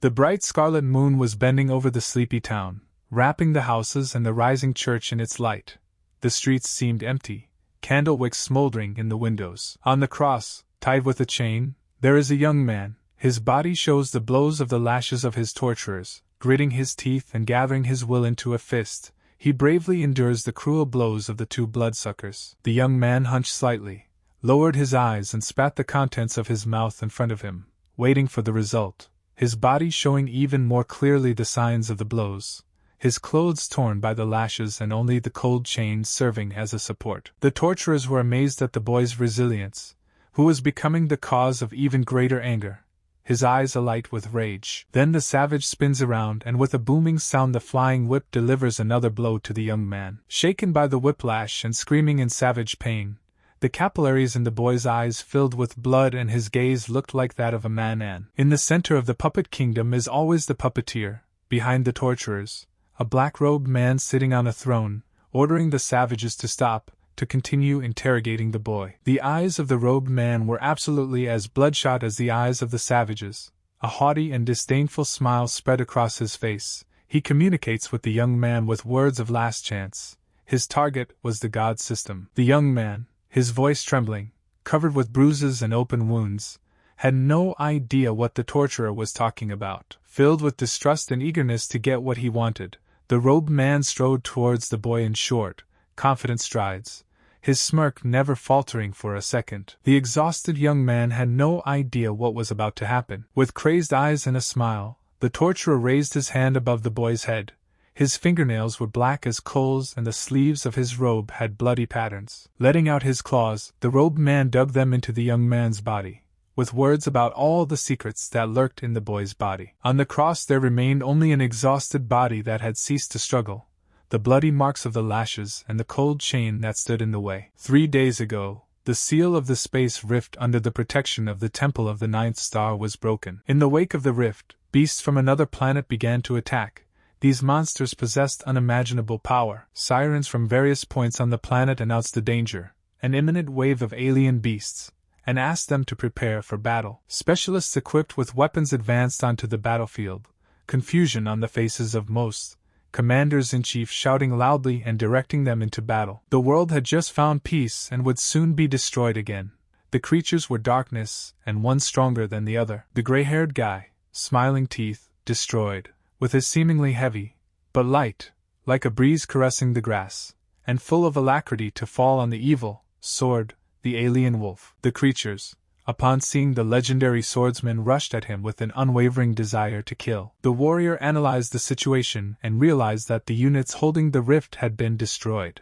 The bright scarlet moon was bending over the sleepy town, wrapping the houses and the rising church in its light. The streets seemed empty, candle wicks smoldering in the windows. On the cross, tied with a chain, there is a young man. His body shows the blows of the lashes of his torturers. Gritting his teeth and gathering his will into a fist, he bravely endures the cruel blows of the two bloodsuckers. The young man hunched slightly, lowered his eyes and spat the contents of his mouth in front of him, waiting for the result, his body showing even more clearly the signs of the blows, his clothes torn by the lashes and only the cold chains serving as a support. The torturers were amazed at the boy's resilience, who was becoming the cause of even greater anger, his eyes alight with rage. Then the savage spins around and with a booming sound the flying whip delivers another blow to the young man. Shaken by the whiplash and screaming in savage pain, the capillaries in the boy's eyes filled with blood and his gaze looked like that of a man. In the center of the puppet kingdom is always the puppeteer, behind the torturers, a black-robed man sitting on a throne, ordering the savages to stop, to continue interrogating the boy. The eyes of the robed man were absolutely as bloodshot as the eyes of the savages. A haughty and disdainful smile spread across his face. He communicates with the young man with words of last chance. His target was the god system. The young man, his voice trembling, covered with bruises and open wounds, had no idea what the torturer was talking about. Filled with distrust and eagerness to get what he wanted, the robed man strode towards the boy in short, confident strides, his smirk never faltering for a second. The exhausted young man had no idea what was about to happen. With crazed eyes and a smile, the torturer raised his hand above the boy's head. His fingernails were black as coals and the sleeves of his robe had bloody patterns. Letting out his claws, the robed man dug them into the young man's body, with words about all the secrets that lurked in the boy's body. On the cross there remained only an exhausted body that had ceased to struggle, the bloody marks of the lashes and the cold chain that stood in the way. 3 days ago, the seal of the space rift under the protection of the Temple of the Ninth Star was broken. In the wake of the rift, beasts from another planet began to attack. These monsters possessed unimaginable power. Sirens from various points on the planet announced the danger, an imminent wave of alien beasts, and asked them to prepare for battle. Specialists equipped with weapons advanced onto the battlefield, confusion on the faces of most, commanders-in-chief shouting loudly and directing them into battle. The world had just found peace and would soon be destroyed again. The creatures were darkness, and one stronger than the other. The gray-haired guy, smiling teeth, destroyed, with his seemingly heavy, but light, like a breeze caressing the grass, and full of alacrity to fall on the evil sword, the alien wolf. The creatures, upon seeing the legendary swordsman, rushed at him with an unwavering desire to kill. The warrior analyzed the situation and realized that the units holding the rift had been destroyed.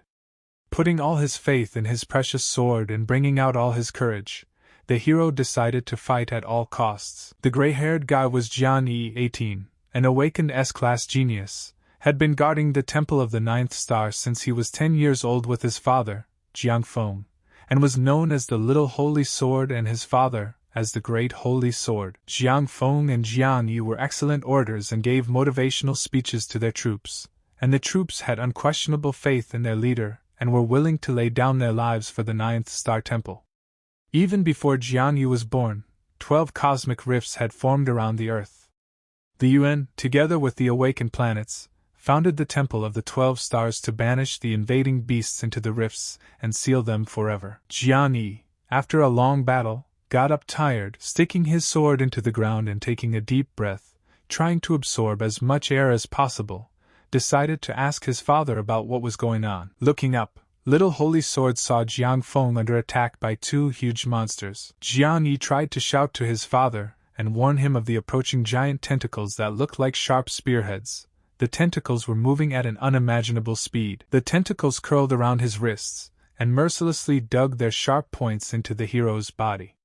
Putting all his faith in his precious sword and bringing out all his courage, the hero decided to fight at all costs. The gray-haired guy was Jian 18, an awakened S-class genius, had been guarding the Temple of the Ninth Star since he was 10 years old with his father, Jiang Feng, and was known as the Little Holy Sword and his father as the Great Holy Sword. Jiang Feng and Jian Yi were excellent orators and gave motivational speeches to their troops, and the troops had unquestionable faith in their leader and were willing to lay down their lives for the Ninth Star Temple. Even before Jian Yi was born, 12 cosmic rifts had formed around the Earth. The UN, together with the awakened planets, founded the Temple of the 12 Stars to banish the invading beasts into the rifts and seal them forever. Jian Yi, after a long battle, got up tired, sticking his sword into the ground and taking a deep breath, trying to absorb as much air as possible, decided to ask his father about what was going on. Looking up, Little Holy Sword saw Jiang Feng under attack by 2 huge monsters. Jian Yi tried to shout to his father and warn him of the approaching giant tentacles that looked like sharp spearheads. The tentacles were moving at an unimaginable speed. The tentacles curled around his wrists, and mercilessly dug their sharp points into the hero's body.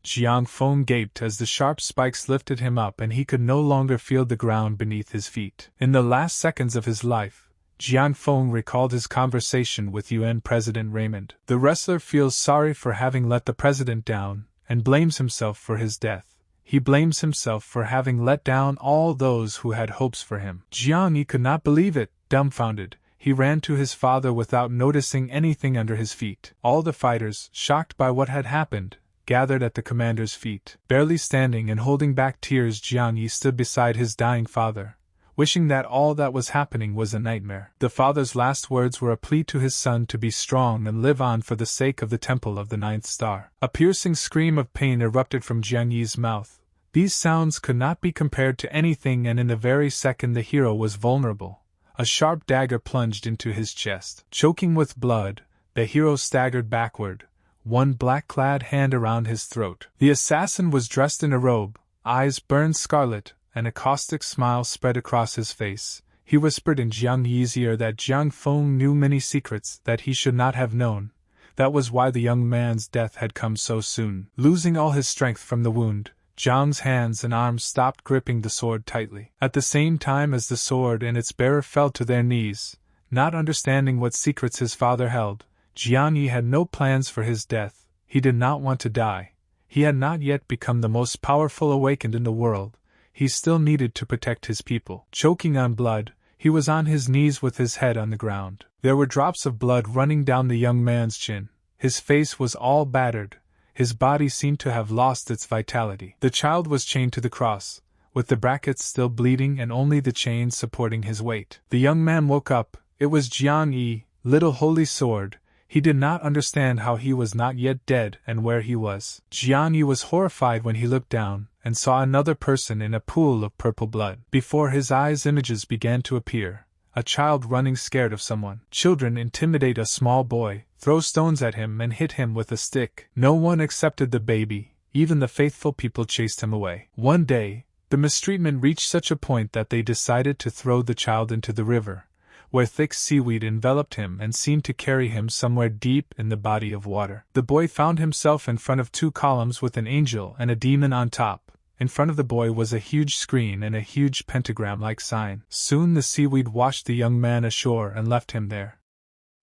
Jiang Feng gaped as the sharp spikes lifted him up and he could no longer feel the ground beneath his feet. In the last seconds of his life, Jiang Feng recalled his conversation with UN President Raymond. The wrestler feels sorry for having let the president down, and blames himself for his death. He blames himself for having let down all those who had hopes for him. Jian Yi could not believe it. Dumbfounded, he ran to his father without noticing anything under his feet. All the fighters, shocked by what had happened, gathered at the commander's feet. Barely standing and holding back tears, Jiang Yi stood beside his dying father, wishing that all that was happening was a nightmare. The father's last words were a plea to his son to be strong and live on for the sake of the Temple of the Ninth Star. A piercing scream of pain erupted from Jiang Yi's mouth. These sounds could not be compared to anything, and in the very second the hero was vulnerable, a sharp dagger plunged into his chest. Choking with blood, the hero staggered backward, one black-clad hand around his throat. The assassin was dressed in a robe, eyes burned scarlet, and a caustic smile spread across his face. He whispered in Jiang Yi's ear that Jiang Feng knew many secrets that he should not have known. That was why the young man's death had come so soon. Losing all his strength from the wound, Jiang's hands and arms stopped gripping the sword tightly. At the same time as the sword and its bearer fell to their knees, not understanding what secrets his father held, Jiang Yi had no plans for his death. He did not want to die. He had not yet become the most powerful awakened in the world. He still needed to protect his people. Choking on blood, he was on his knees with his head on the ground. There were drops of blood running down the young man's chin. His face was all battered. His body seemed to have lost its vitality. The child was chained to the cross, with the brackets still bleeding and only the chains supporting his weight. The young man woke up. It was Jiang Yi, little holy sword. He did not understand how he was not yet dead and where he was. Jiang Yi was horrified when he looked down and saw another person in a pool of purple blood. Before his eyes images began to appear. A child running scared of someone. Children intimidate a small boy, throw stones at him and hit him with a stick. No one accepted the baby, even the faithful people chased him away. One day, the mistreatment reached such a point that they decided to throw the child into the river, where thick seaweed enveloped him and seemed to carry him somewhere deep in the body of water. The boy found himself in front of two columns with an angel and a demon on top. In front of the boy was a huge screen and a huge pentagram-like sign. Soon the seaweed washed the young man ashore and left him there.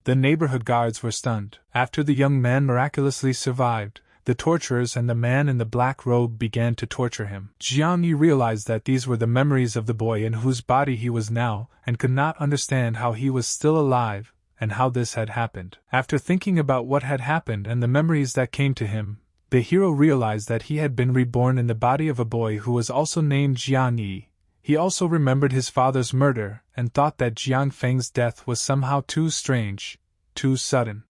The neighborhood guards were stunned. After the young man miraculously survived, the torturers and the man in the black robe began to torture him. Jiang Yi realized that these were the memories of the boy in whose body he was now, and could not understand how he was still alive, and how this had happened. After thinking about what had happened and the memories that came to him, the hero realized that he had been reborn in the body of a boy who was also named Jiang Yi. He also remembered his father's murder, and thought that Jiang Feng's death was somehow too strange, too sudden.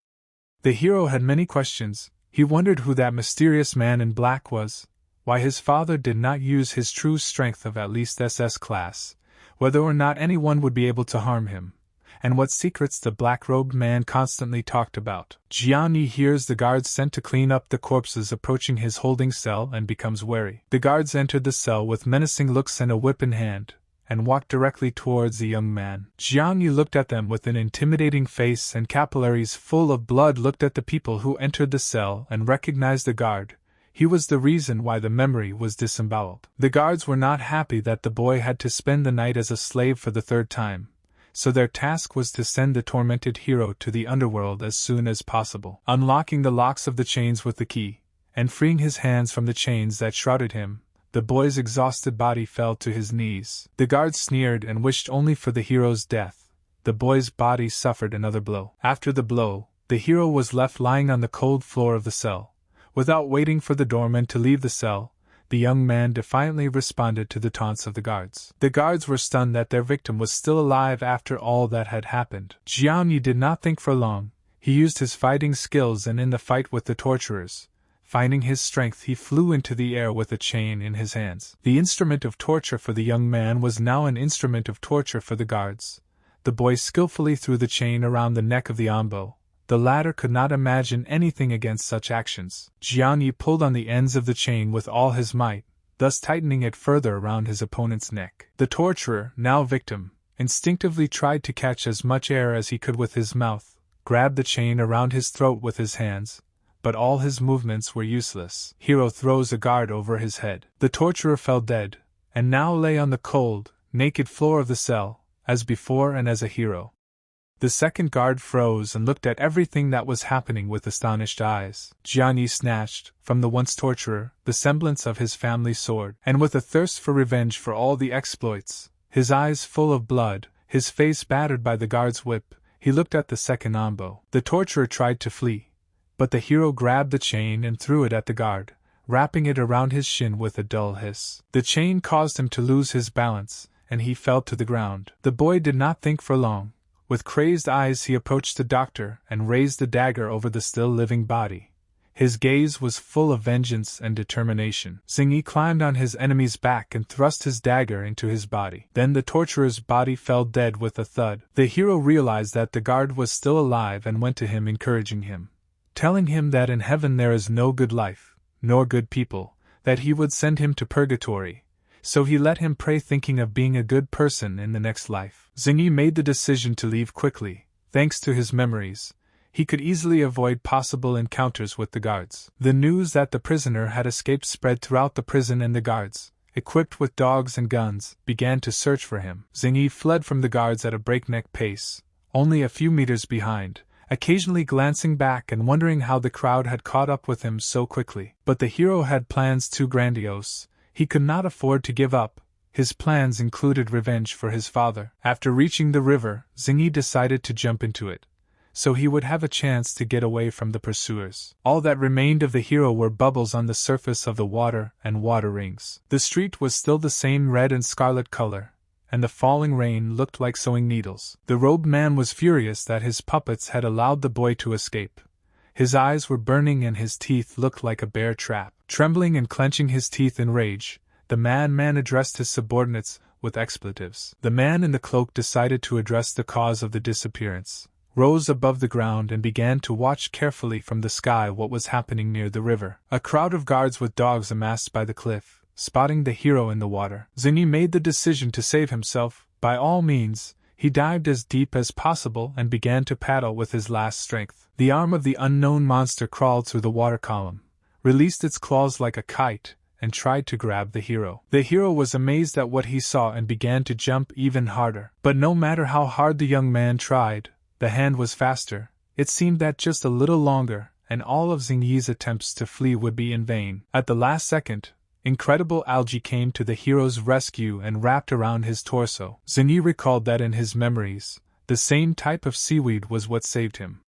The hero had many questions. He wondered who that mysterious man in black was, why his father did not use his true strength of at least SS class, whether or not anyone would be able to harm him, and what secrets the black-robed man constantly talked about. Jiang Yi hears the guards sent to clean up the corpses approaching his holding cell and becomes wary. The guards entered the cell with menacing looks and a whip in hand, and walked directly towards the young man. Jiang Yi looked at them with an intimidating face, and capillaries full of blood looked at the people who entered the cell and recognized the guard. He was the reason why the memory was disemboweled. The guards were not happy that the boy had to spend the night as a slave for the third time, so their task was to send the tormented hero to the underworld as soon as possible. Unlocking the locks of the chains with the key, and freeing his hands from the chains that shrouded him, the boy's exhausted body fell to his knees. The guards sneered and wished only for the hero's death. The boy's body suffered another blow. After the blow, the hero was left lying on the cold floor of the cell. Without waiting for the doorman to leave the cell, the young man defiantly responded to the taunts of the guards. The guards were stunned that their victim was still alive after all that had happened. Jiang Yi did not think for long. He used his fighting skills, and in the fight with the torturers, finding his strength, he flew into the air with a chain in his hands. The instrument of torture for the young man was now an instrument of torture for the guards. The boy skillfully threw the chain around the neck of the Ambo. The latter could not imagine anything against such actions. Jiang Yi pulled on the ends of the chain with all his might, thus tightening it further around his opponent's neck. The torturer, now victim, instinctively tried to catch as much air as he could with his mouth, grabbed the chain around his throat with his hands, but all his movements were useless. Hero throws a guard over his head. The torturer fell dead, and now lay on the cold, naked floor of the cell, as before and as a hero. The second guard froze and looked at everything that was happening with astonished eyes. Jiang Yi snatched, from the once torturer, the semblance of his family sword, and with a thirst for revenge for all the exploits, his eyes full of blood, his face battered by the guard's whip, he looked at the second Ambo. The torturer tried to flee, but the hero grabbed the chain and threw it at the guard, wrapping it around his shin with a dull hiss. The chain caused him to lose his balance, and he fell to the ground. The boy did not think for long. With crazed eyes he approached the doctor and raised the dagger over the still living body. His gaze was full of vengeance and determination. Xingyi climbed on his enemy's back and thrust his dagger into his body. Then the torturer's body fell dead with a thud. The hero realized that the guard was still alive and went to him, encouraging him, telling him that in heaven there is no good life, nor good people, that he would send him to purgatory. So he let him pray, thinking of being a good person in the next life. Xingyi made the decision to leave quickly. Thanks to his memories, he could easily avoid possible encounters with the guards. The news that the prisoner had escaped spread throughout the prison, and the guards, equipped with dogs and guns, began to search for him. Xingyi fled from the guards at a breakneck pace, only a few meters behind, occasionally glancing back and wondering how the crowd had caught up with him so quickly. But the hero had plans too grandiose. He could not afford to give up. His plans included revenge for his father. After reaching the river, Xingyi decided to jump into it, so he would have a chance to get away from the pursuers. All that remained of the hero were bubbles on the surface of the water and water rings. The street was still the same red and scarlet color, and the falling rain looked like sewing needles. The robed man was furious that his puppets had allowed the boy to escape. His eyes were burning and his teeth looked like a bear trap. Trembling and clenching his teeth in rage, the man addressed his subordinates with expletives. The man in the cloak decided to address the cause of the disappearance, rose above the ground and began to watch carefully from the sky what was happening near the river. A crowd of guards with dogs amassed by the cliff, spotting the hero in the water. Xingyi made the decision to save himself. By all means, he dived as deep as possible and began to paddle with his last strength. The arm of the unknown monster crawled through the water column, released its claws like a kite, and tried to grab the hero. The hero was amazed at what he saw and began to jump even harder. But no matter how hard the young man tried, the hand was faster. It seemed that just a little longer, and all of Xingyi's attempts to flee would be in vain. At the last second, incredible algae came to the hero's rescue and wrapped around his torso. Xingyi recalled that in his memories, the same type of seaweed was what saved him.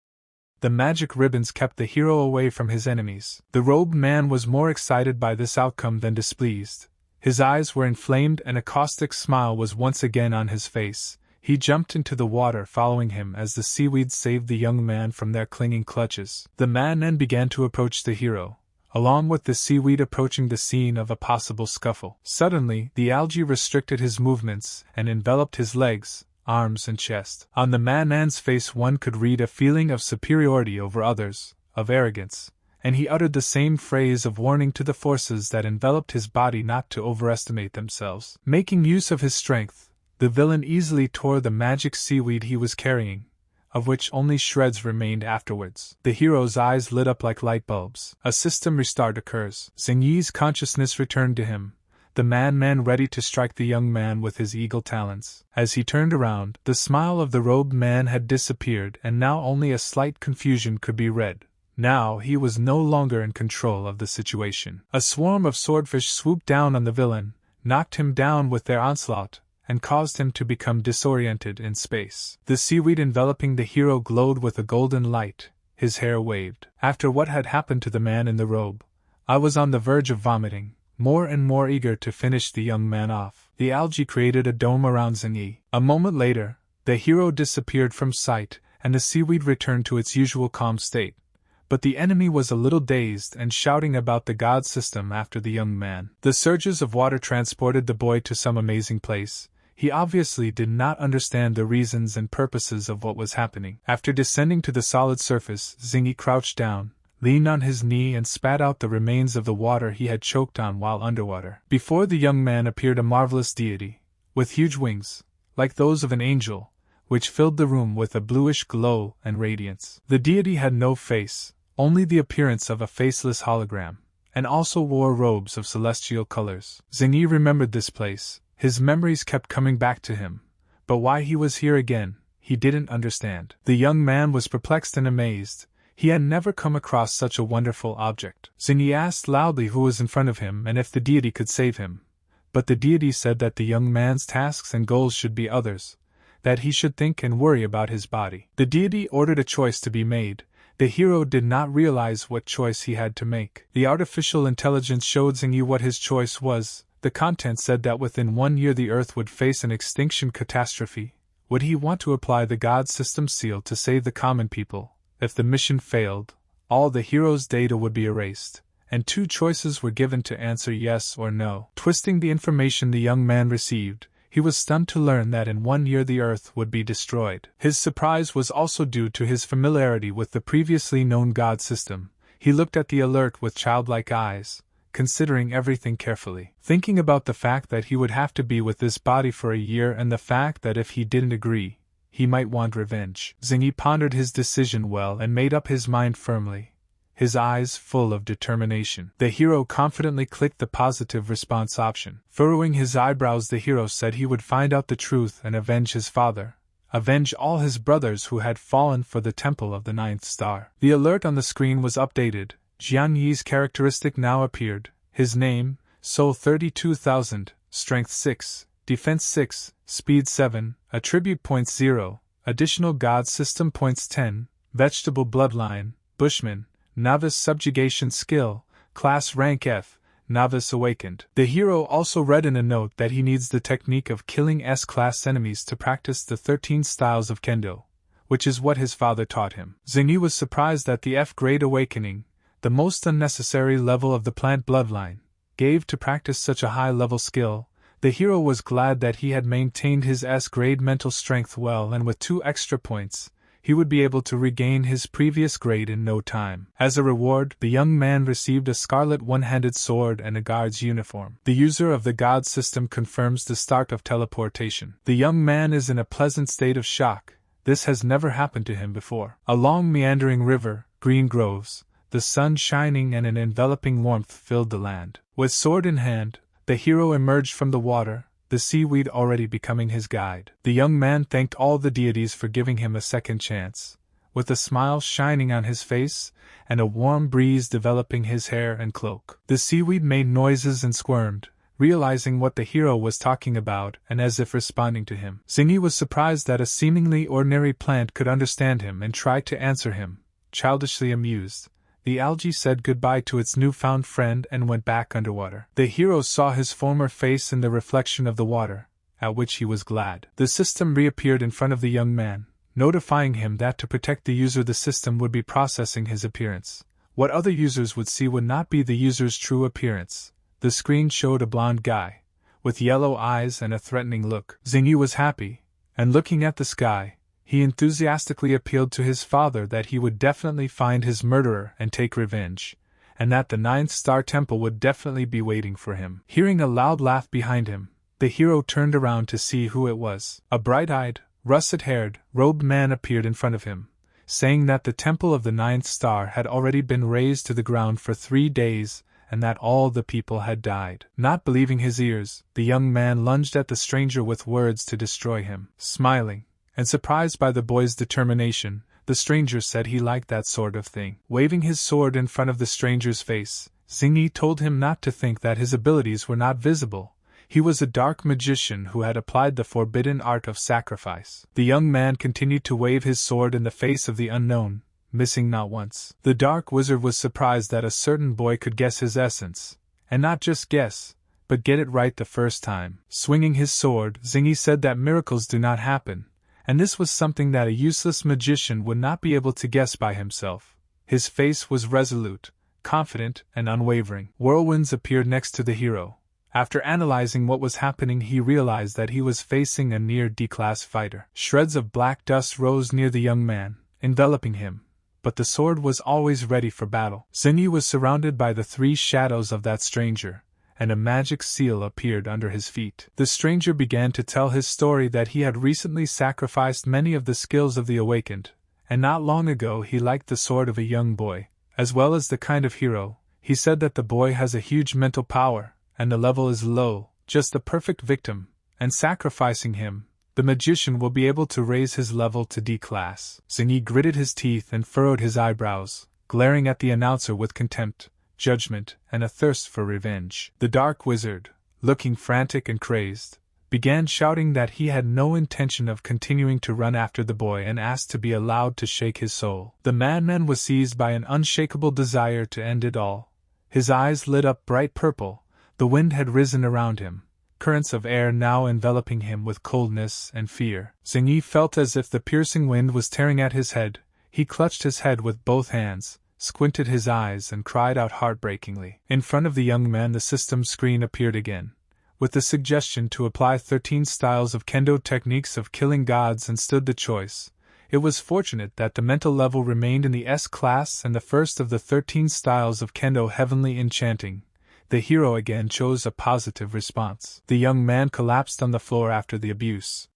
The magic ribbons kept the hero away from his enemies. The robed man was more excited by this outcome than displeased. His eyes were inflamed and a caustic smile was once again on his face. He jumped into the water, following him as the seaweed saved the young man from their clinging clutches. The man then began to approach the hero, along with the seaweed approaching the scene of a possible scuffle. Suddenly, the algae restricted his movements and enveloped his legs, arms and chest. On the man's face one could read a feeling of superiority over others, of arrogance, and he uttered the same phrase of warning to the forces that enveloped his body not to overestimate themselves. Making use of his strength, the villain easily tore the magic seaweed he was carrying, of which only shreds remained afterwards. The hero's eyes lit up like light bulbs. A system restart occurs. Xingyi's consciousness returned to him, the man ready to strike the young man with his eagle talons. As he turned around, the smile of the robed man had disappeared and now only a slight confusion could be read. Now he was no longer in control of the situation. A swarm of swordfish swooped down on the villain, knocked him down with their onslaught, and caused him to become disoriented in space. The seaweed enveloping the hero glowed with a golden light. His hair waved. After what had happened to the man in the robe, I was on the verge of vomiting, more and more eager to finish the young man off. The algae created a dome around Xingyi. A moment later, the hero disappeared from sight, and the seaweed returned to its usual calm state. But the enemy was a little dazed and shouting about the god system after the young man. The surges of water transported the boy to some amazing place. He obviously did not understand the reasons and purposes of what was happening. After descending to the solid surface, Xingyi crouched down, leaned on his knee and spat out the remains of the water he had choked on while underwater. Before the young man appeared a marvelous deity, with huge wings, like those of an angel, which filled the room with a bluish glow and radiance. The deity had no face, only the appearance of a faceless hologram, and also wore robes of celestial colors. Xingyi remembered this place. His memories kept coming back to him, but why he was here again, he didn't understand. The young man was perplexed and amazed. He had never come across such a wonderful object. Xingyi asked loudly who was in front of him and if the deity could save him, but the deity said that the young man's tasks and goals should be others, that he should think and worry about his body. The deity ordered a choice to be made. The hero did not realize what choice he had to make. The artificial intelligence showed Xingyi what his choice was. The content said that within 1 year the Earth would face an extinction catastrophe. Would he want to apply the God System seal to save the common people? If the mission failed, all the hero's data would be erased, and 2 choices were given to answer yes or no. Twisting the information the young man received, he was stunned to learn that in 1 year the Earth would be destroyed. His surprise was also due to his familiarity with the previously known God System. He looked at the alert with childlike eyes, considering everything carefully. Thinking about the fact that he would have to be with this body for a year and the fact that if he didn't agree, he might want revenge. Xingyi pondered his decision well and made up his mind firmly, his eyes full of determination. The hero confidently clicked the positive response option. Furrowing his eyebrows, the hero said he would find out the truth and avenge his father, avenge all his brothers who had fallen for the Temple of the Ninth Star. The alert on the screen was updated. Jian Yi's characteristic now appeared. His name, Soul 32,000, Strength 6, Defense 6, Speed 7, Attribute Points 0, Additional God System Points 10, Vegetable Bloodline, Bushman, Novice Subjugation Skill, Class Rank F, Novice Awakened. The hero also read in a note that he needs the technique of killing S-class enemies to practice the 13 styles of Kendo, which is what his father taught him. Xingyi was surprised that the F-grade awakening, the most unnecessary level of the plant bloodline, gave to practice such a high-level skill. The hero was glad that he had maintained his S-grade mental strength well, and with 2 extra points, he would be able to regain his previous grade in no time. As a reward, the young man received a scarlet one-handed sword and a guard's uniform. The user of the God System confirms the start of teleportation. The young man is in a pleasant state of shock. This has never happened to him before. A long meandering river, green groves, the sun shining and an enveloping warmth filled the land. With sword in hand, the hero emerged from the water, the seaweed already becoming his guide. The young man thanked all the deities for giving him a second chance, with a smile shining on his face and a warm breeze developing his hair and cloak. The seaweed made noises and squirmed, realizing what the hero was talking about and as if responding to him. Xingyi was surprised that a seemingly ordinary plant could understand him and tried to answer him, childishly amused. The algae said goodbye to its newfound friend and went back underwater. The hero saw his former face in the reflection of the water, at which he was glad. The system reappeared in front of the young man, notifying him that to protect the user the system would be processing his appearance. What other users would see would not be the user's true appearance. The screen showed a blond guy, with yellow eyes and a threatening look. Xingyi was happy, and looking at the sky, he enthusiastically appealed to his father that he would definitely find his murderer and take revenge, and that the Ninth Star Temple would definitely be waiting for him. Hearing a loud laugh behind him, the hero turned around to see who it was. A bright-eyed, russet-haired, robed man appeared in front of him, saying that the Temple of the Ninth Star had already been razed to the ground for 3 days, and that all the people had died. Not believing his ears, the young man lunged at the stranger with words to destroy him. Smiling, and surprised by the boy's determination, the stranger said he liked that sort of thing. Waving his sword in front of the stranger's face, Xingyi told him not to think that his abilities were not visible. He was a dark magician who had applied the forbidden art of sacrifice. The young man continued to wave his sword in the face of the unknown, missing not once. The dark wizard was surprised that a certain boy could guess his essence, and not just guess, but get it right the first time. Swinging his sword, Xingyi said that miracles do not happen, and this was something that a useless magician would not be able to guess by himself. His face was resolute, confident, and unwavering. Whirlwinds appeared next to the hero. After analyzing what was happening, he realized that he was facing a near D-class fighter. Shreds of black dust rose near the young man, enveloping him, but the sword was always ready for battle. Xingyi was surrounded by the 3 shadows of that stranger, and a magic seal appeared under his feet. The stranger began to tell his story that he had recently sacrificed many of the skills of the awakened, and not long ago he liked the sword of a young boy, as well as the kind of hero. He said that the boy has a huge mental power, and the level is low, just the perfect victim, and sacrificing him, the magician will be able to raise his level to D-class. Xingyi gritted his teeth and furrowed his eyebrows, glaring at the announcer with contempt, judgment, and a thirst for revenge. The dark wizard, looking frantic and crazed, began shouting that he had no intention of continuing to run after the boy and asked to be allowed to shake his soul. The madman was seized by an unshakable desire to end it all. His eyes lit up bright purple, the wind had risen around him, currents of air now enveloping him with coldness and fear. Xingyi felt as if the piercing wind was tearing at his head. He clutched his head with both hands, squinted his eyes and cried out heartbreakingly. In front of the young man the system screen appeared again, with the suggestion to apply 13 styles of kendo techniques of killing gods, and stood the choice. It was fortunate that the mental level remained in the S class and the first of the 13 styles of kendo heavenly enchanting. The hero again chose a positive response. The young man collapsed on the floor after the abuse.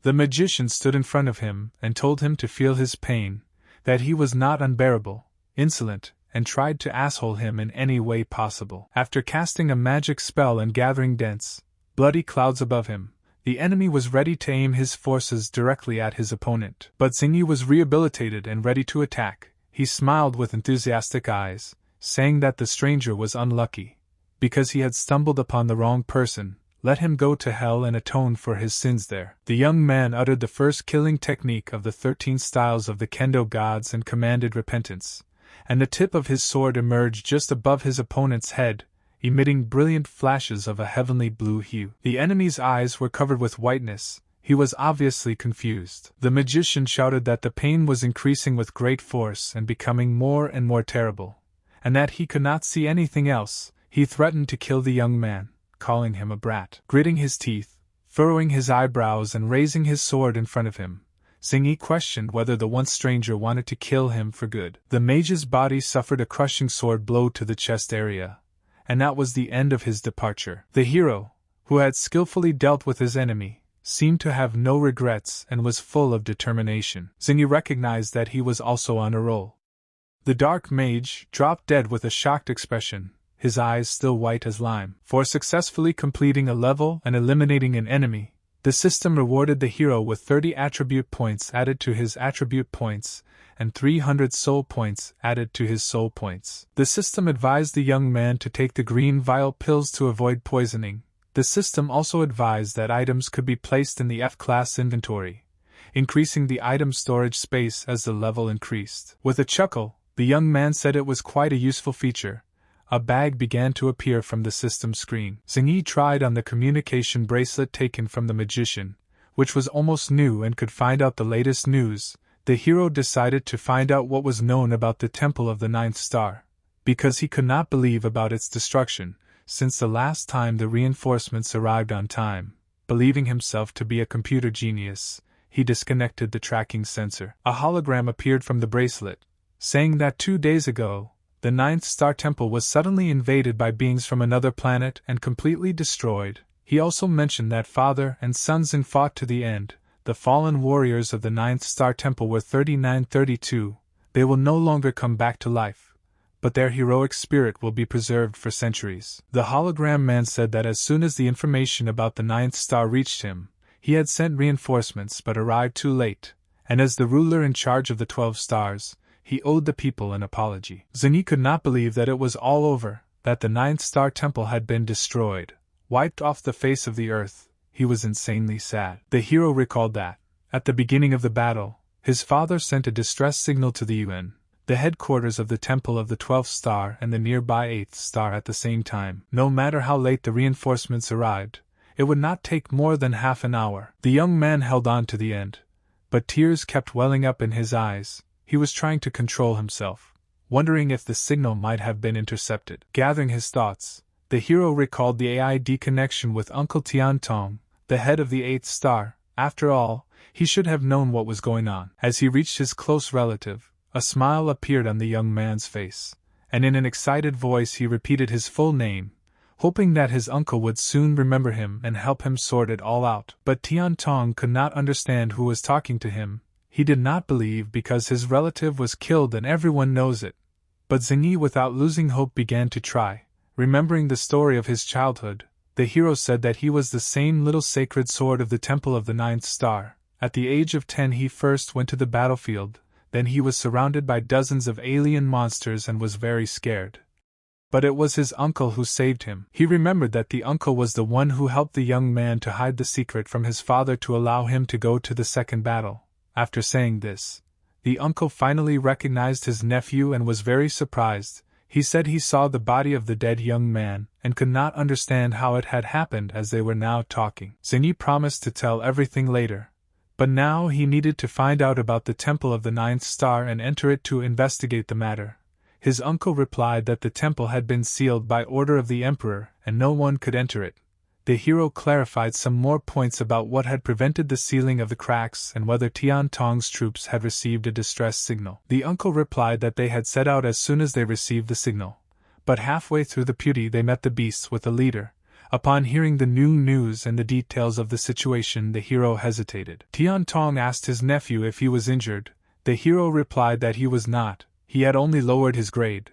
The magician stood in front of him and told him to feel his pain, that he was not unbearable, insolent, and tried to asshole him in any way possible. After casting a magic spell and gathering dense, bloody clouds above him, the enemy was ready to aim his forces directly at his opponent. But Xingyi was rehabilitated and ready to attack. He smiled with enthusiastic eyes, saying that the stranger was unlucky, because he had stumbled upon the wrong person. Let him go to hell and atone for his sins there. The young man uttered the first killing technique of the 13 styles of the kendo gods and commanded repentance, and the tip of his sword emerged just above his opponent's head, emitting brilliant flashes of a heavenly blue hue. The enemy's eyes were covered with whiteness. He was obviously confused. The magician shouted that the pain was increasing with great force and becoming more and more terrible, and that he could not see anything else. He threatened to kill the young man, calling him a brat. Gritting his teeth, furrowing his eyebrows and raising his sword in front of him, Xingyi questioned whether the once stranger wanted to kill him for good. The mage's body suffered a crushing sword blow to the chest area, and that was the end of his departure. The hero, who had skillfully dealt with his enemy, seemed to have no regrets and was full of determination. Xingyi recognized that he was also on a roll. The dark mage dropped dead with a shocked expression, his eyes still white as lime. For successfully completing a level and eliminating an enemy, the system rewarded the hero with 30 attribute points added to his attribute points, and 300 soul points added to his soul points. The system advised the young man to take the green vial pills to avoid poisoning. The system also advised that items could be placed in the F-class inventory, increasing the item storage space as the level increased. With a chuckle, the young man said it was quite a useful feature. A bag began to appear from the system screen. Xingyi tried on the communication bracelet taken from the magician, which was almost new and could find out the latest news. The hero decided to find out what was known about the Temple of the Ninth Star, because he could not believe about its destruction, since the last time the reinforcements arrived on time. Believing himself to be a computer genius, he disconnected the tracking sensor. A hologram appeared from the bracelet, saying that 2 days ago, the Ninth Star Temple was suddenly invaded by beings from another planet and completely destroyed. He also mentioned that father and sons fought to the end. The fallen warriors of the Ninth Star Temple were 3932. They will no longer come back to life, but their heroic spirit will be preserved for centuries. The hologram man said that as soon as the information about the Ninth Star reached him, he had sent reinforcements but arrived too late, and as the ruler in charge of the 12 stars, he owed the people an apology. Xingyi could not believe that it was all over, that the Ninth Star Temple had been destroyed, wiped off the face of the earth. He was insanely sad. The hero recalled that, at the beginning of the battle, his father sent a distress signal to the UN, the headquarters of the Temple of the 12th Star and the nearby 8th Star at the same time. No matter how late the reinforcements arrived, it would not take more than half an hour. The young man held on to the end, but tears kept welling up in his eyes. He was trying to control himself, wondering if the signal might have been intercepted. Gathering his thoughts, the hero recalled the AID connection with Uncle Tian Tong, the head of the 8th Star. After all, he should have known what was going on. As he reached his close relative, a smile appeared on the young man's face, and in an excited voice he repeated his full name, hoping that his uncle would soon remember him and help him sort it all out. But Tian Tong could not understand who was talking to him. He did not believe because his relative was killed and everyone knows it. But Xingyi, without losing hope, began to try. Remembering the story of his childhood, the hero said that he was the same little sacred sword of the Temple of the Ninth Star. At the age of 10 he first went to the battlefield, then he was surrounded by dozens of alien monsters and was very scared. But it was his uncle who saved him. He remembered that the uncle was the one who helped the young man to hide the secret from his father to allow him to go to the second battle. After saying this, the uncle finally recognized his nephew and was very surprised. He said he saw the body of the dead young man and could not understand how it had happened as they were now talking. Xingyi promised to tell everything later, but now he needed to find out about the Temple of the Ninth Star and enter it to investigate the matter. His uncle replied that the temple had been sealed by order of the emperor and no one could enter it. The hero clarified some more points about what had prevented the sealing of the cracks and whether Tian Tong's troops had received a distress signal. The uncle replied that they had set out as soon as they received the signal, but halfway through the putti they met the beasts with the leader. Upon hearing the new news and the details of the situation, the hero hesitated. Tian Tong asked his nephew if he was injured. The hero replied that he was not, he had only lowered his grade.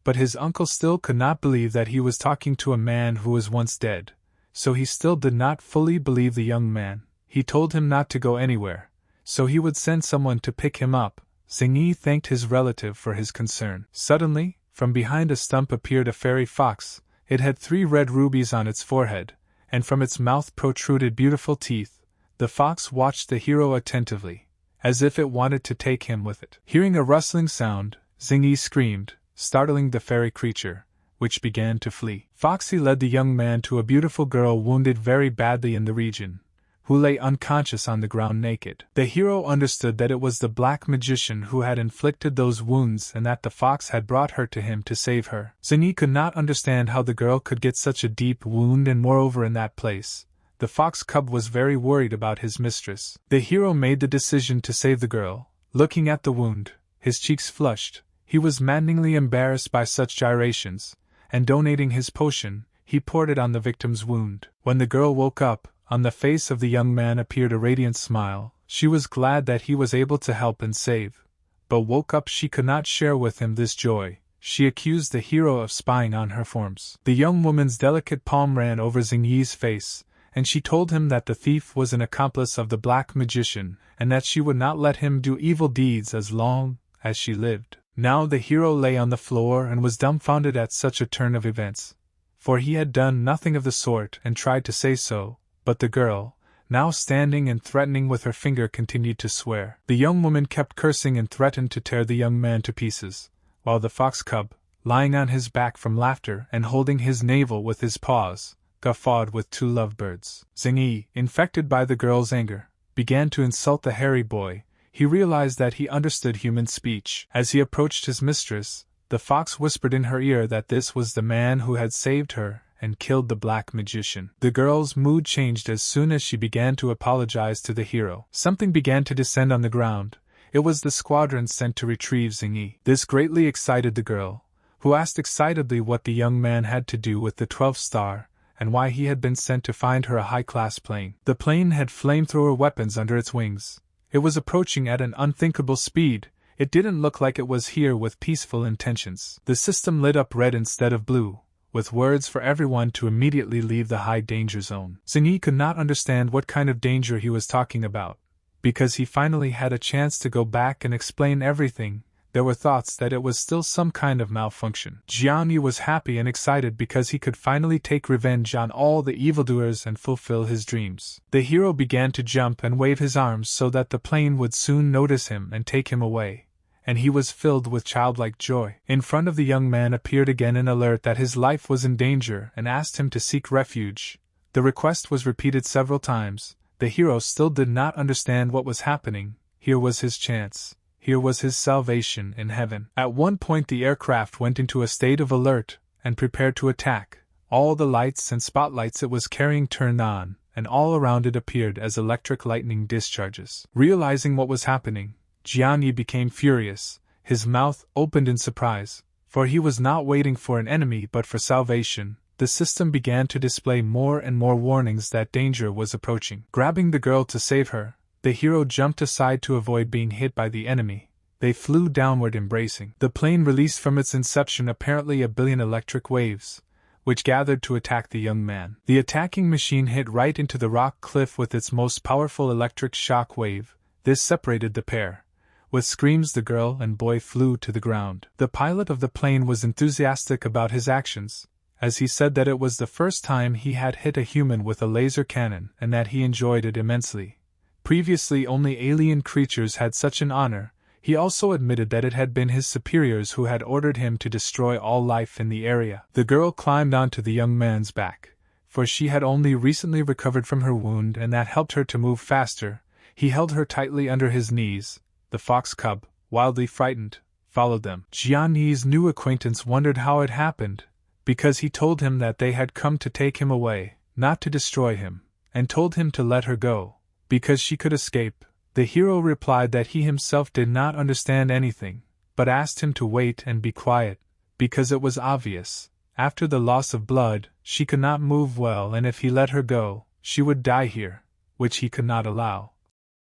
But his uncle still could not believe that he was talking to a man who was once dead, so he still did not fully believe the young man. He told him not to go anywhere, so he would send someone to pick him up. Xingyi thanked his relative for his concern. Suddenly, from behind a stump appeared a fairy fox. It had 3 red rubies on its forehead, and from its mouth protruded beautiful teeth. The fox watched the hero attentively, as if it wanted to take him with it. Hearing a rustling sound, Xingyi screamed, startling the fairy creature, which began to flee. Foxy led the young man to a beautiful girl wounded very badly in the region, who lay unconscious on the ground naked. The hero understood that it was the black magician who had inflicted those wounds and that the fox had brought her to him to save her. Xingyi could not understand how the girl could get such a deep wound, and moreover in that place. The fox cub was very worried about his mistress. The hero made the decision to save the girl. Looking at the wound, his cheeks flushed. He was maddeningly embarrassed by such gyrations, and donating his potion, he poured it on the victim's wound. When the girl woke up, on the face of the young man appeared a radiant smile. She was glad that he was able to help and save, but woke up she could not share with him this joy. She accused the hero of spying on her forms. The young woman's delicate palm ran over Xingyi's face, and she told him that the thief was an accomplice of the black magician, and that she would not let him do evil deeds as long as she lived. Now the hero lay on the floor and was dumbfounded at such a turn of events, for he had done nothing of the sort and tried to say so. But the girl, now standing and threatening with her finger, continued to swear. The young woman kept cursing and threatened to tear the young man to pieces, while the fox cub, lying on his back from laughter and holding his navel with his paws, guffawed with 2 lovebirds. Xingyi, infected by the girl's anger, began to insult the hairy boy. He realized that he understood human speech. As he approached his mistress, the fox whispered in her ear that this was the man who had saved her and killed the black magician. The girl's mood changed as soon as she began to apologize to the hero. Something began to descend on the ground. It was the squadron sent to retrieve Xingyi. This greatly excited the girl, who asked excitedly what the young man had to do with the 12th star, and why he had been sent to find her a high-class plane. The plane had flamethrower weapons under its wings. It was approaching at an unthinkable speed. It didn't look like it was here with peaceful intentions. The system lit up red instead of blue, with words for everyone to immediately leave the high danger zone. Xingyi could not understand what kind of danger he was talking about, because he finally had a chance to go back and explain everything. There were thoughts that it was still some kind of malfunction. Jiangyi was happy and excited because he could finally take revenge on all the evildoers and fulfill his dreams. The hero began to jump and wave his arms so that the plane would soon notice him and take him away, and he was filled with childlike joy. In front of the young man appeared again an alert that his life was in danger and asked him to seek refuge. The request was repeated several times. The hero still did not understand what was happening. Here was his chance. Here was his salvation in heaven. At one point the aircraft went into a state of alert and prepared to attack. All the lights and spotlights it was carrying turned on, and all around it appeared as electric lightning discharges. Realizing what was happening, Jiangyi became furious. His mouth opened in surprise, for he was not waiting for an enemy but for salvation. The system began to display more and more warnings that danger was approaching. Grabbing the girl to save her, the hero jumped aside to avoid being hit by the enemy. They flew downward embracing. The plane released from its inception apparently 1 billion electric waves, which gathered to attack the young man. The attacking machine hit right into the rock cliff with its most powerful electric shock wave. This separated the pair, With screams, the girl and boy flew to the ground. The pilot of the plane was enthusiastic about his actions, as he said that it was the first time he had hit a human with a laser cannon and that he enjoyed it immensely. Previously, only alien creatures had such an honor. He also admitted that it had been his superiors who had ordered him to destroy all life in the area. The girl climbed onto the young man's back, for she had only recently recovered from her wound and that helped her to move faster. He held her tightly under his knees. The fox cub, wildly frightened, followed them. Jian Yi's new acquaintance wondered how it happened, because he told him that they had come to take him away, not to destroy him, and told him to let her go, because she could escape. The hero replied that he himself did not understand anything, but asked him to wait and be quiet, because it was obvious. After the loss of blood, she could not move well, and if he let her go, she would die here, which he could not allow.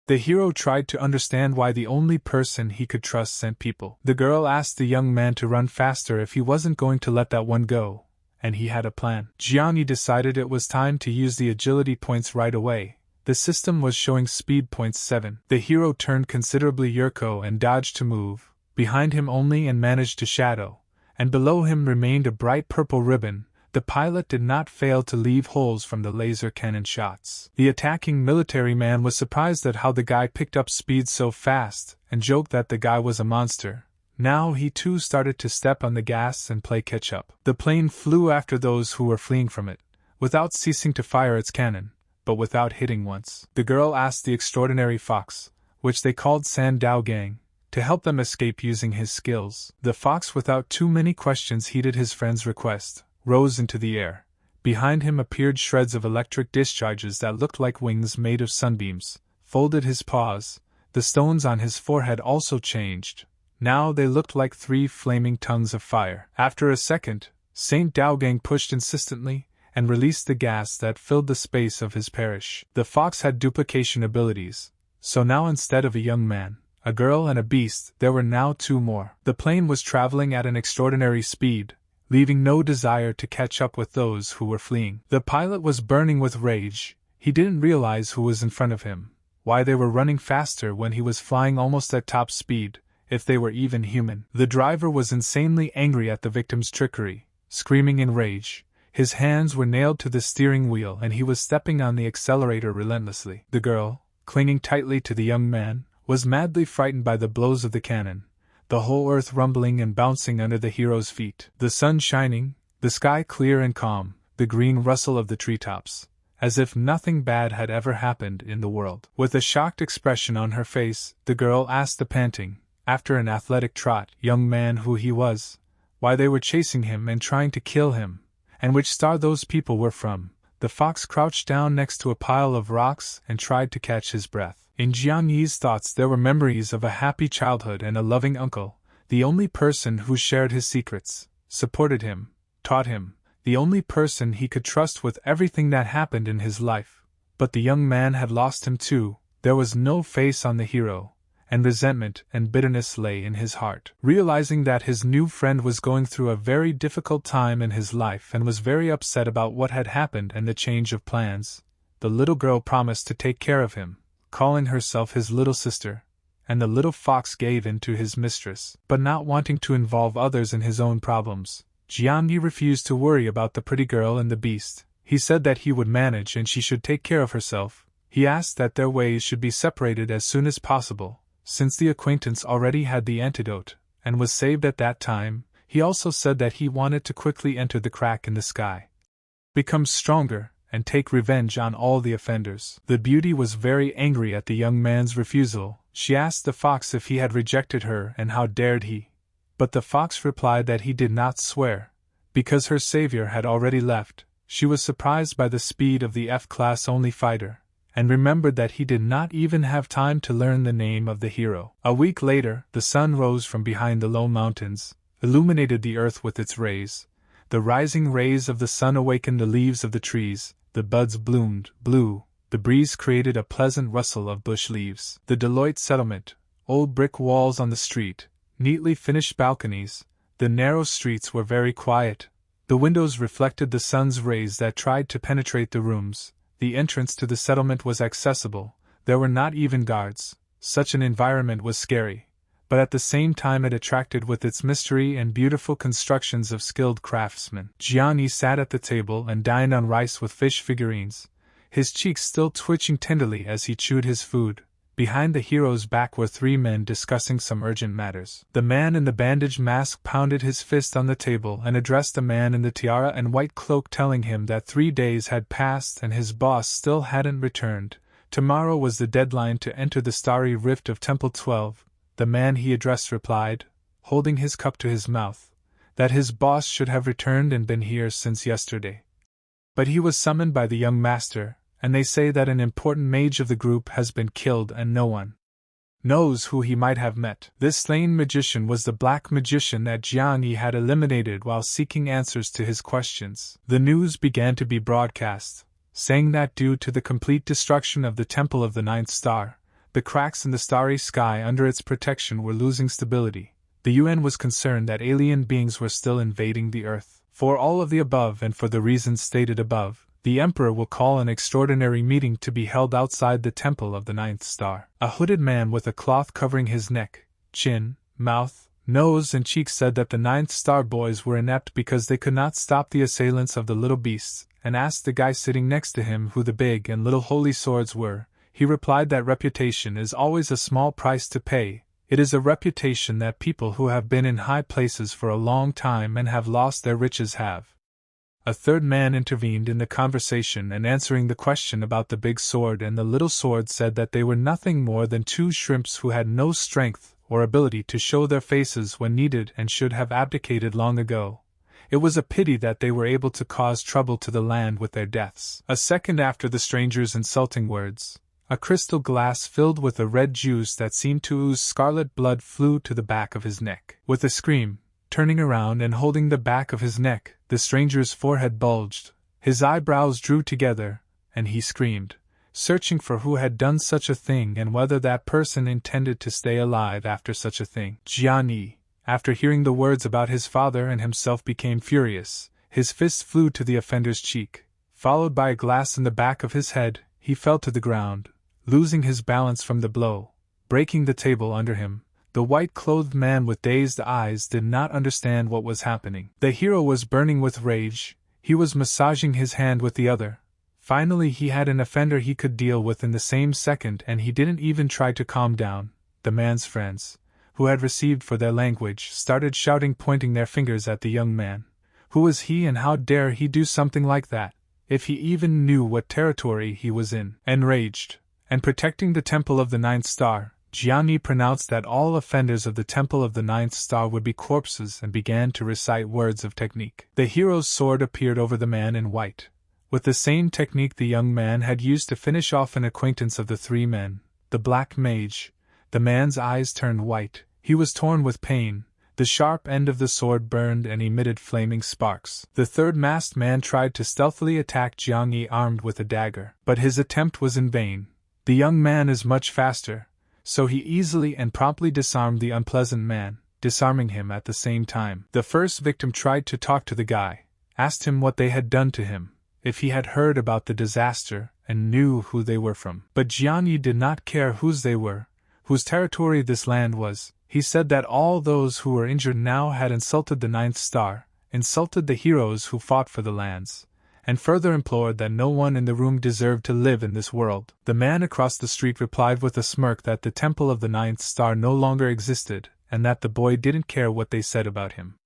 The hero tried to understand why the only person he could trust sent people. The girl asked the young man to run faster if he wasn't going to let that one go, and he had a plan. Jian Yi decided it was time to use the agility points right away. The system was showing speed points 7. The hero turned considerably Yurko and dodged to move, behind him only, and managed to shadow, and below him remained a bright purple ribbon. The pilot did not fail to leave holes from the laser cannon shots. The attacking military man was surprised at how the guy picked up speed so fast, and joked that the guy was a monster. Now he too started to step on the gas and play catch-up. The plane flew after those who were fleeing from it, without ceasing to fire its cannon, but without hitting once. The girl asked the extraordinary fox, which they called San Dao Gang, to help them escape using his skills. The fox, without too many questions, heeded his friend's request, rose into the air. Behind him appeared shreds of electric discharges that looked like wings made of sunbeams, folded his paws. The stones on his forehead also changed. Now they looked like 3 flaming tongues of fire. After a second, Saint Daogang pushed insistently, and released the gas that filled the space of his parish. The fox had duplication abilities, so now instead of a young man, a girl and a beast, there were now 2 more. The plane was traveling at an extraordinary speed, leaving no desire to catch up with those who were fleeing. The pilot was burning with rage. He didn't realize who was in front of him, why they were running faster when he was flying almost at top speed, if they were even human. The driver was insanely angry at the victim's trickery, screaming in rage. His hands were nailed to the steering wheel and he was stepping on the accelerator relentlessly. The girl, clinging tightly to the young man, was madly frightened by the blows of the cannon, the whole earth rumbling and bouncing under the hero's feet. The sun shining, the sky clear and calm, the green rustle of the treetops, as if nothing bad had ever happened in the world. With a shocked expression on her face, the girl asked the panting, after an athletic trot, young man who he was, why they were chasing him and trying to kill him, and which star those people were from. The fox crouched down next to a pile of rocks and tried to catch his breath. In Jian Yi's thoughts there were memories of a happy childhood and a loving uncle, the only person who shared his secrets, supported him, taught him, the only person he could trust with everything that happened in his life. But the young man had lost him too. There was no face on the hero, and resentment and bitterness lay in his heart. Realizing that his new friend was going through a very difficult time in his life and was very upset about what had happened and the change of plans, the little girl promised to take care of him, calling herself his little sister, and the little fox gave in to his mistress. But not wanting to involve others in his own problems, Jian Yi refused to worry about the pretty girl and the beast. He said that he would manage and she should take care of herself. He asked that their ways should be separated as soon as possible, since the acquaintance already had the antidote, and was saved at that time. He also said that he wanted to quickly enter the crack in the sky, become stronger, and take revenge on all the offenders. The beauty was very angry at the young man's refusal. She asked the fox if he had rejected her and how dared he. But the fox replied that he did not swear, because her savior had already left. She was surprised by the speed of the F-class only fighter, and remembered that he did not even have time to learn the name of the hero. A week later, the sun rose from behind the low mountains, illuminated the earth with its rays. The rising rays of the sun awakened the leaves of the trees. The buds bloomed, blew, the breeze created a pleasant rustle of bush leaves. The Deloitte settlement, old brick walls on the street, neatly finished balconies, the narrow streets were very quiet. The windows reflected the sun's rays that tried to penetrate the rooms. The entrance to the settlement was accessible. There were not even guards. Such an environment was scary. but at the same time it attracted with its mystery and beautiful constructions of skilled craftsmen. Jiang sat at the table and dined on rice with fish figurines, his cheeks still twitching tenderly as he chewed his food. Behind the hero's back were three men discussing some urgent matters. The man in the bandaged mask pounded his fist on the table and addressed the man in the tiara and white cloak, telling him that 3 days had passed and his boss still hadn't returned. Tomorrow was the deadline to enter the starry rift of Temple 12. The man he addressed replied, holding his cup to his mouth, that his boss should have returned and been here since yesterday. But he was summoned by the young master, and they say that an important mage of the group has been killed and no one knows who he might have met. This slain magician was the black magician that Jiang Yi had eliminated while seeking answers to his questions. The news began to be broadcast, saying that due to the complete destruction of the Temple of the Ninth Star, the cracks in the starry sky under its protection were losing stability. The UN was concerned that alien beings were still invading the Earth. For all of the above and for the reasons stated above, the Emperor will call an extraordinary meeting to be held outside the Temple of the Ninth Star. A hooded man with a cloth covering his neck, chin, mouth, nose and cheeks said that the Ninth Star boys were inept because they could not stop the assailants of the little beasts, and asked the guy sitting next to him who the big and little holy swords were. He replied that reputation is always a small price to pay. It is a reputation that people who have been in high places for a long time and have lost their riches have. A third man intervened in the conversation and answering the question about the big sword and the little sword said that they were nothing more than 2 shrimps who had no strength or ability to show their faces when needed and should have abdicated long ago. It was a pity that they were able to cause trouble to the land with their deaths. A second after the stranger's insulting words, a crystal glass filled with a red juice that seemed to ooze scarlet blood flew to the back of his neck. With a scream, turning around and holding the back of his neck, the stranger's forehead bulged, his eyebrows drew together, and he screamed, searching for who had done such a thing and whether that person intended to stay alive after such a thing. Jiang Yi, after hearing the words about his father and himself, became furious. His fist flew to the offender's cheek. Followed by a glass in the back of his head, he fell to the ground, losing his balance from the blow, breaking the table under him. The white-clothed man with dazed eyes did not understand what was happening. The hero was burning with rage. He was massaging his hand with the other. Finally he had an offender he could deal with in the same second, and he didn't even try to calm down. The man's friends, who had received for their language, started shouting, pointing their fingers at the young man. Who was he and how dare he do something like that, if he even knew what territory he was in? Enraged, and protecting the Temple of the Ninth Star, Jiang Yi pronounced that all offenders of the Temple of the Ninth Star would be corpses and began to recite words of technique. The hero's sword appeared over the man in white, with the same technique the young man had used to finish off an acquaintance of the 3 men, the black mage. The man's eyes turned white, he was torn with pain, the sharp end of the sword burned and emitted flaming sparks. The third masked man tried to stealthily attack Jiang Yi armed with a dagger, but his attempt was in vain. The young man is much faster, so he easily and promptly disarmed the unpleasant man, disarming him at the same time. The first victim tried to talk to the guy, asked him what they had done to him, if he had heard about the disaster, and knew who they were from. But Jiang Yi did not care whose they were, whose territory this land was. He said that all those who were injured now had insulted the Ninth Star, insulted the heroes who fought for the lands, and further implored that no one in the room deserved to live in this world. The man across the street replied with a smirk that the Temple of the Ninth Star no longer existed, and that the boy didn't care what they said about him.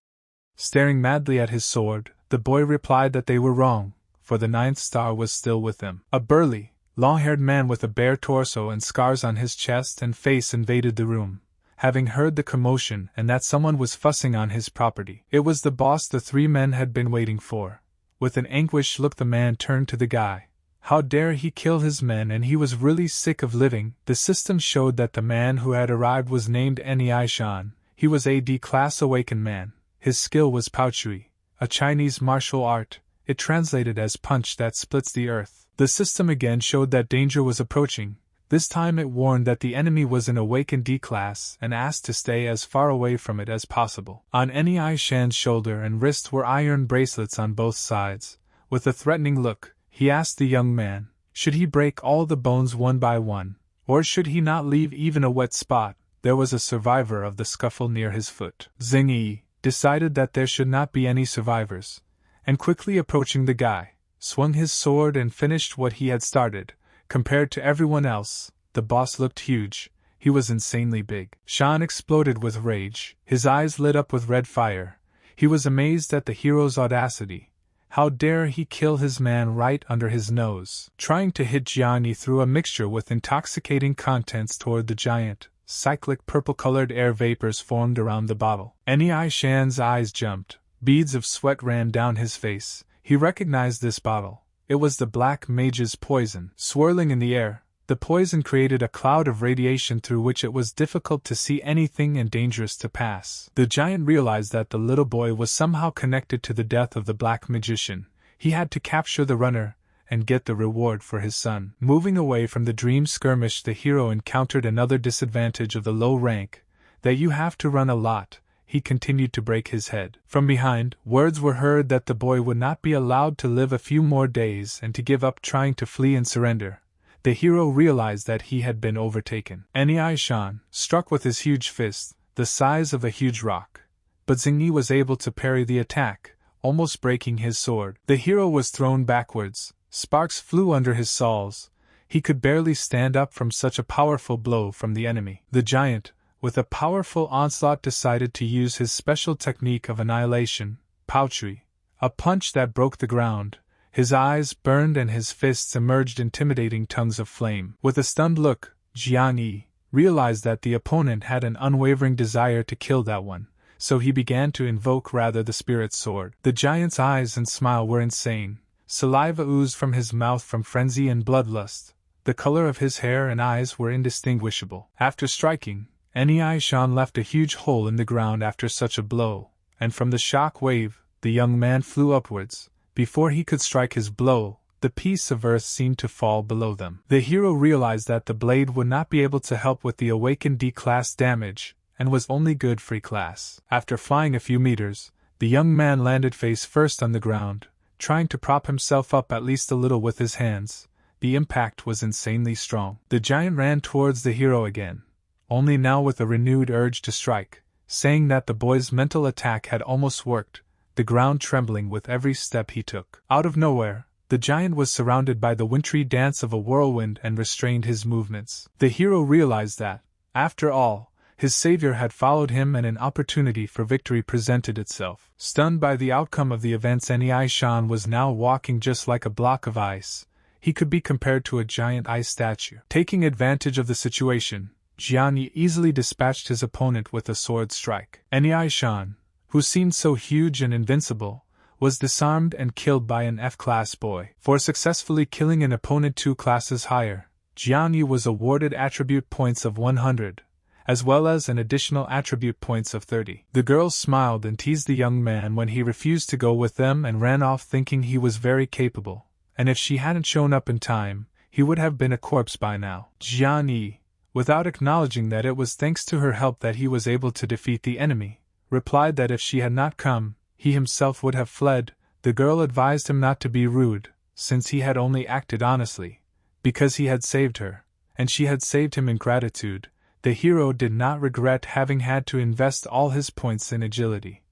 Staring madly at his sword, the boy replied that they were wrong, for the Ninth Star was still with them. A burly, long-haired man with a bare torso and scars on his chest and face invaded the room, having heard the commotion and that someone was fussing on his property. It was the boss the 3 men had been waiting for. With an anguished look the man turned to the guy. How dare he kill his men, and he was really sick of living. The system showed that the man who had arrived was named Nei Shan. He was a D-class awakened man. His skill was Paochui, a Chinese martial art. It translated as punch that splits the earth. The system again showed that danger was approaching. This time it warned that the enemy was an awakened D-class and asked to stay as far away from it as possible. On Nei Shan's shoulder and wrist were iron bracelets on both sides. With a threatening look, he asked the young man, should he break all the bones one by one, or should he not leave even a wet spot? there was a survivor of the scuffle near his foot. Xing Yi decided that there should not be any survivors, and quickly approaching the guy, swung his sword and finished what he had started. Compared to everyone else, the boss looked huge. He was insanely big. Shan exploded with rage, his eyes lit up with red fire. He was amazed at the hero's audacity. How dare he kill his man right under his nose? Trying to hit Jiani threw a mixture with intoxicating contents toward the giant. Cyclic purple-colored air vapors formed around the bottle. Nei Shan's eyes jumped. Beads of sweat ran down his face. He recognized this bottle. It was the Black Mage's poison. Swirling in the air, the poison created a cloud of radiation through which it was difficult to see anything and dangerous to pass. The giant realized that the little boy was somehow connected to the death of the Black Magician. He had to capture the runner and get the reward for his son. Moving away from the dream skirmish, the hero encountered another disadvantage of the low rank, that you have to run a lot. He continued to break his head. From behind, words were heard that the boy would not be allowed to live a few more days and to give up trying to flee and surrender. The hero realized that he had been overtaken. Nei Shan struck with his huge fist, the size of a huge rock. But Xing Yi was able to parry the attack, almost breaking his sword. The hero was thrown backwards. Sparks flew under his soles. He could barely stand up from such a powerful blow from the enemy. The giant, with a powerful onslaught, decided to use his special technique of annihilation, Pouchui, a punch that broke the ground. His eyes burned and his fists emerged intimidating tongues of flame. With a stunned look, Jian Yi realized that the opponent had an unwavering desire to kill that one, so he began to invoke rather the spirit sword. The giant's eyes and smile were insane. Saliva oozed from his mouth from frenzy and bloodlust. The color of his hair and eyes were indistinguishable. After striking, Nei Shan left a huge hole in the ground after such a blow, and from the shock wave, the young man flew upwards. Before he could strike his blow, the piece of earth seemed to fall below them. The hero realized that the blade would not be able to help with the awakened D-class damage, and was only good free class. After flying a few meters, the young man landed face first on the ground, trying to prop himself up at least a little with his hands. The impact was insanely strong. The giant ran towards the hero again, only now with a renewed urge to strike, saying that the boy's mental attack had almost worked, the ground trembling with every step he took. Out of nowhere, the giant was surrounded by the wintry dance of a whirlwind and restrained his movements. The hero realized that, after all, his savior had followed him and an opportunity for victory presented itself. Stunned by the outcome of the events, Nei Shan was now walking just like a block of ice. He could be compared to a giant ice statue. Taking advantage of the situation, Jian Yi easily dispatched his opponent with a sword strike. Nei Shan, who seemed so huge and invincible, was disarmed and killed by an F-class boy. For successfully killing an opponent 2 classes higher, Jian Yi was awarded attribute points of 100, as well as an additional attribute points of 30. The girls smiled and teased the young man when he refused to go with them and ran off thinking he was very capable, and if she hadn't shown up in time, he would have been a corpse by now. Jian Yi, without acknowledging that it was thanks to her help that he was able to defeat the enemy, replied that if she had not come, he himself would have fled. The girl advised him not to be rude, since he had only acted honestly, because he had saved her, and she had saved him in gratitude. The hero did not regret having had to invest all his points in agility,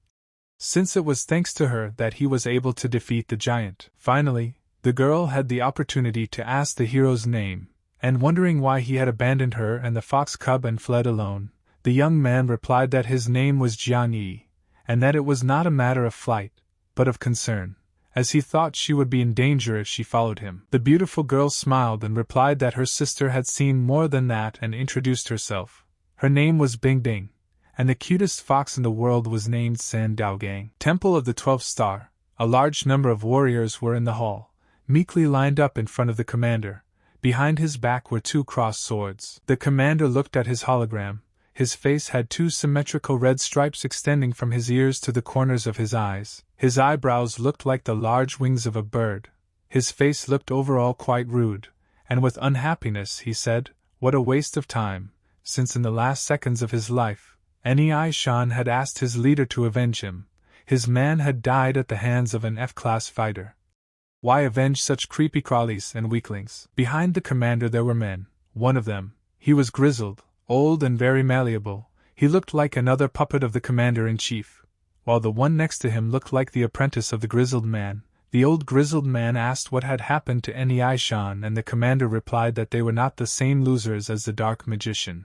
since it was thanks to her that he was able to defeat the giant. Finally, the girl had the opportunity to ask the hero's name, and wondering why he had abandoned her and the fox cub and fled alone, the young man replied that his name was Jian Yi, and that it was not a matter of flight, but of concern, as he thought she would be in danger if she followed him. The beautiful girl smiled and replied that her sister had seen more than that and introduced herself. Her name was Bing Bing, and the cutest fox in the world was named San Daogang. Temple of the 12th Star. A large number of warriors were in the hall, meekly lined up in front of the commander. Behind his back were 2 crossed swords. The commander looked at his hologram. His face had 2 symmetrical red stripes extending from his ears to the corners of his eyes. His eyebrows looked like the large wings of a bird. His face looked overall quite rude, and with unhappiness he said, "What a waste of time," since in the last seconds of his life, Nei Shan had asked his leader to avenge him. His man had died at the hands of an F-class fighter. Why avenge such creepy crawlies and weaklings? Behind the commander there were men. One of them, he was grizzled, Old and very malleable, he looked like another puppet of the commander-in-chief, while the one next to him looked like the apprentice of the grizzled man. The old grizzled man asked what had happened to Nei Shan, and the commander replied that they were not the same losers as the dark magician.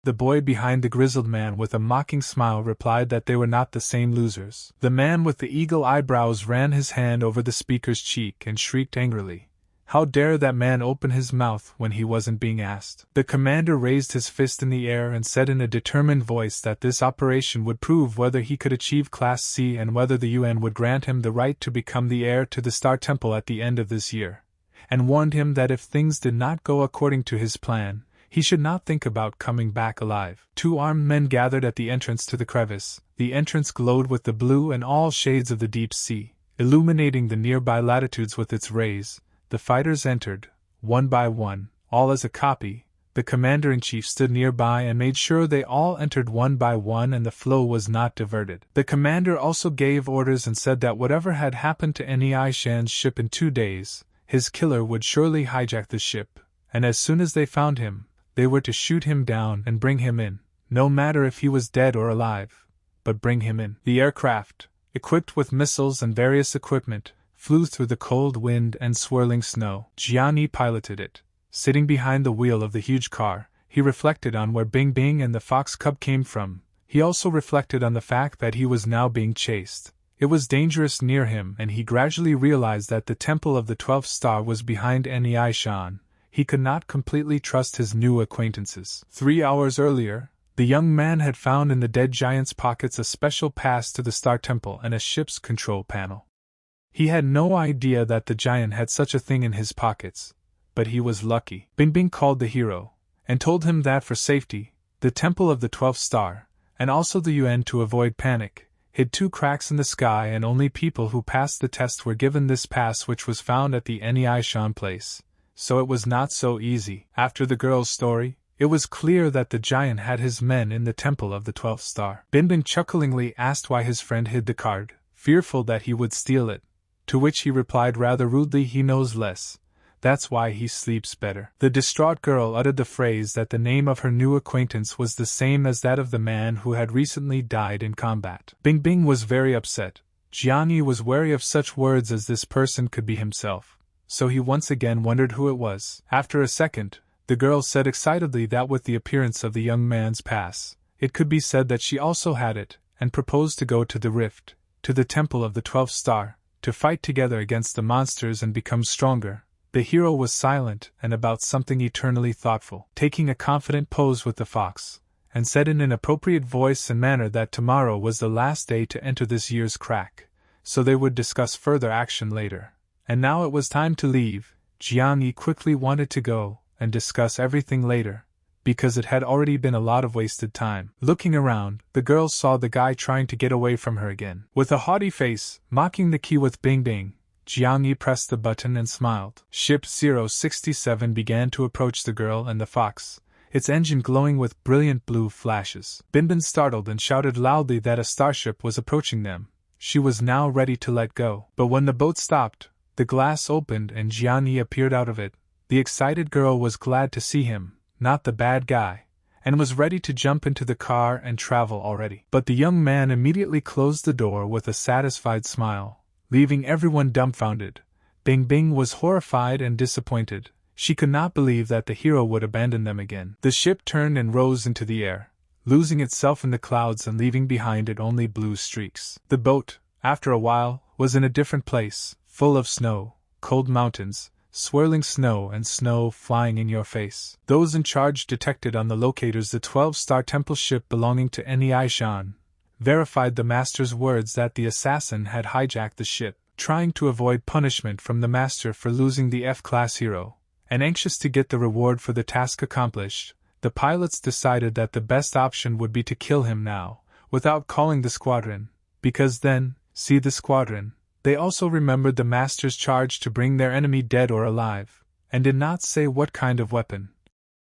The boy behind the grizzled man with a mocking smile replied that they were not the same losers. The man with the eagle eyebrows ran his hand over the speaker's cheek and shrieked angrily. How dare that man open his mouth when he wasn't being asked? The commander raised his fist in the air and said in a determined voice that this operation would prove whether he could achieve Class C and whether the UN would grant him the right to become the heir to the Star Temple at the end of this year, and warned him that if things did not go according to his plan, he should not think about coming back alive. 2 armed men gathered at the entrance to the crevice. The entrance glowed with the blue and all shades of the deep sea, illuminating the nearby latitudes with its rays. The fighters entered, one by one, all as a copy. The commander-in-chief stood nearby and made sure they all entered one by one and the flow was not diverted. The commander also gave orders and said that whatever had happened to Nei Shan's ship in 2 days, his killer would surely hijack the ship, and as soon as they found him, they were to shoot him down and bring him in, no matter if he was dead or alive, but bring him in. The aircraft, equipped with missiles and various equipment, flew through the cold wind and swirling snow. Jiang piloted it. Sitting behind the wheel of the huge car, he reflected on where Bing Bing and the fox cub came from. He also reflected on the fact that he was now being chased. It was dangerous near him, and he gradually realized that the Temple of the 12th Star was behind Nei Shan. He could not completely trust his new acquaintances. 3 hours earlier, the young man had found in the dead giant's pockets a special pass to the Star Temple and a ship's control panel. He had no idea that the giant had such a thing in his pockets, but he was lucky. Bing Bing called the hero, and told him that for safety, the Temple of the 12th Star, and also the UN to avoid panic, hid 2 cracks in the sky and only people who passed the test were given this pass, which was found at the Nei Shan place. So it was not so easy. After the girl's story, it was clear that the giant had his men in the Temple of the 12th Star. Bin Bin chucklingly asked why his friend hid the card, fearful that he would steal it, to which he replied rather rudely, he knows less, that's why he sleeps better. The distraught girl uttered the phrase that the name of her new acquaintance was the same as that of the man who had recently died in combat. Bing Bing was very upset. Jiang was wary of such words as this person could be himself, so he once again wondered who it was. After a second, the girl said excitedly that with the appearance of the young man's pass, it could be said that she also had it, and proposed to go to the rift, to the Temple of the 12th Star, to fight together against the monsters and become stronger. The hero was silent and about something eternally thoughtful, taking a confident pose with the fox, and said in an appropriate voice and manner that tomorrow was the last day to enter this year's crack, so they would discuss further action later. And now it was time to leave. Jiang quickly wanted to go and discuss everything later, because it had already been a lot of wasted time. Looking around, the girl saw the guy trying to get away from her again. With a haughty face, mocking the key with Bing Bing, Jiang pressed the button and smiled. Ship 067 began to approach the girl and the fox, its engine glowing with brilliant blue flashes. Bin Bin startled and shouted loudly that a starship was approaching them. She was now ready to let go. But when the boat stopped, the glass opened and Jiang appeared out of it. The excited girl was glad to see him, not the bad guy, and was ready to jump into the car and travel already. But the young man immediately closed the door with a satisfied smile, leaving everyone dumbfounded. Bing Bing was horrified and disappointed. She could not believe that the hero would abandon them again. The ship turned and rose into the air, losing itself in the clouds and leaving behind it only blue streaks. The boat, after a while, was in a different place, full of snow, cold mountains, swirling snow and snow flying in your face. Those in charge detected on the locators the 12-star temple ship belonging to Nei Shan, verified the master's words that the assassin had hijacked the ship, trying to avoid punishment from the master for losing the F-class hero, and anxious to get the reward for the task accomplished. The pilots decided that the best option would be to kill him now, without calling the squadron, because then, see the squadron. They also remembered the master's charge to bring their enemy dead or alive, and did not say what kind of weapon.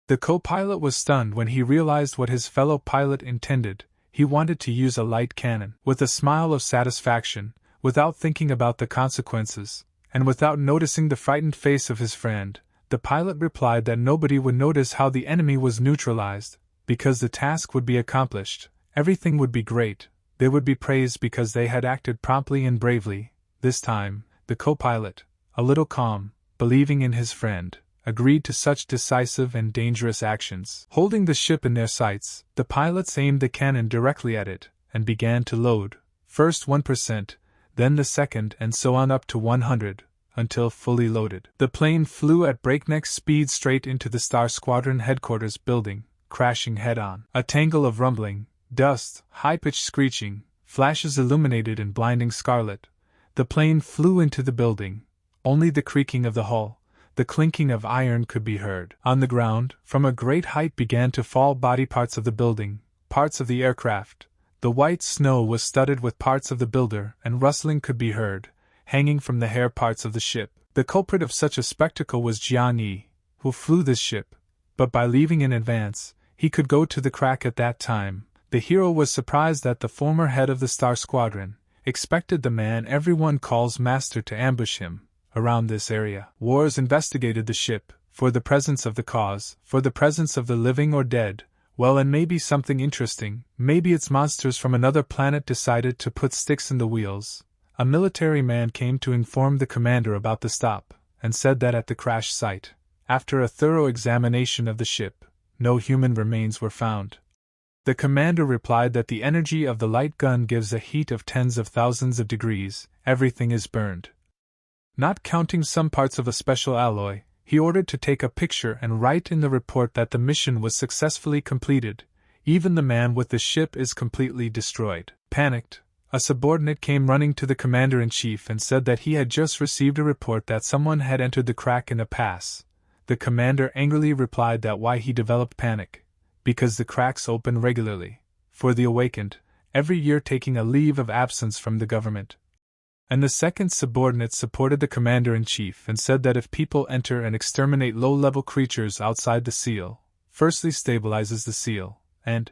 The co-pilot was stunned when he realized what his fellow pilot intended. He wanted to use a light cannon. With a smile of satisfaction, without thinking about the consequences, and without noticing the frightened face of his friend, the pilot replied that nobody would notice how the enemy was neutralized, because the task would be accomplished, everything would be great, they would be praised because they had acted promptly and bravely. This time, the co-pilot, a little calm, believing in his friend, agreed to such decisive and dangerous actions. Holding the ship in their sights, the pilots aimed the cannon directly at it, and began to load, first 1%, then the second, and so on up to 100, until fully loaded. The plane flew at breakneck speed straight into the Star Squadron headquarters building, crashing head-on. A tangle of rumbling, dust, high-pitched screeching, flashes illuminated in blinding scarlet. The plane flew into the building. Only the creaking of the hull, the clinking of iron could be heard. On the ground, from a great height began to fall body parts of the building, parts of the aircraft. The white snow was studded with parts of the builder, and rustling could be heard, hanging from the hair parts of the ship. The culprit of such a spectacle was Jiang Yi, who flew this ship, but by leaving in advance, he could go to the crack at that time. The hero was surprised that the former head of the Star Squadron expected the man everyone calls master to ambush him around this area. Wars investigated the ship, for the presence of the cause, for the presence of the living or dead. Well, and maybe something interesting, maybe its monsters from another planet decided to put sticks in the wheels. A military man came to inform the commander about the stop, and said that at the crash site, after a thorough examination of the ship, no human remains were found. The commander replied that the energy of the light gun gives a heat of tens of thousands of degrees, everything is burned. Not counting some parts of a special alloy, he ordered to take a picture and write in the report that the mission was successfully completed. Even the man with the ship is completely destroyed. Panicked, a subordinate came running to the commander-in-chief and said that he had just received a report that someone had entered the crack in a pass. The commander angrily replied that why he developed panic. Because the cracks open regularly, for the awakened, every year taking a leave of absence from the government. And the second subordinate supported the commander-in-chief and said that if people enter and exterminate low-level creatures outside the seal, firstly stabilizes the seal, and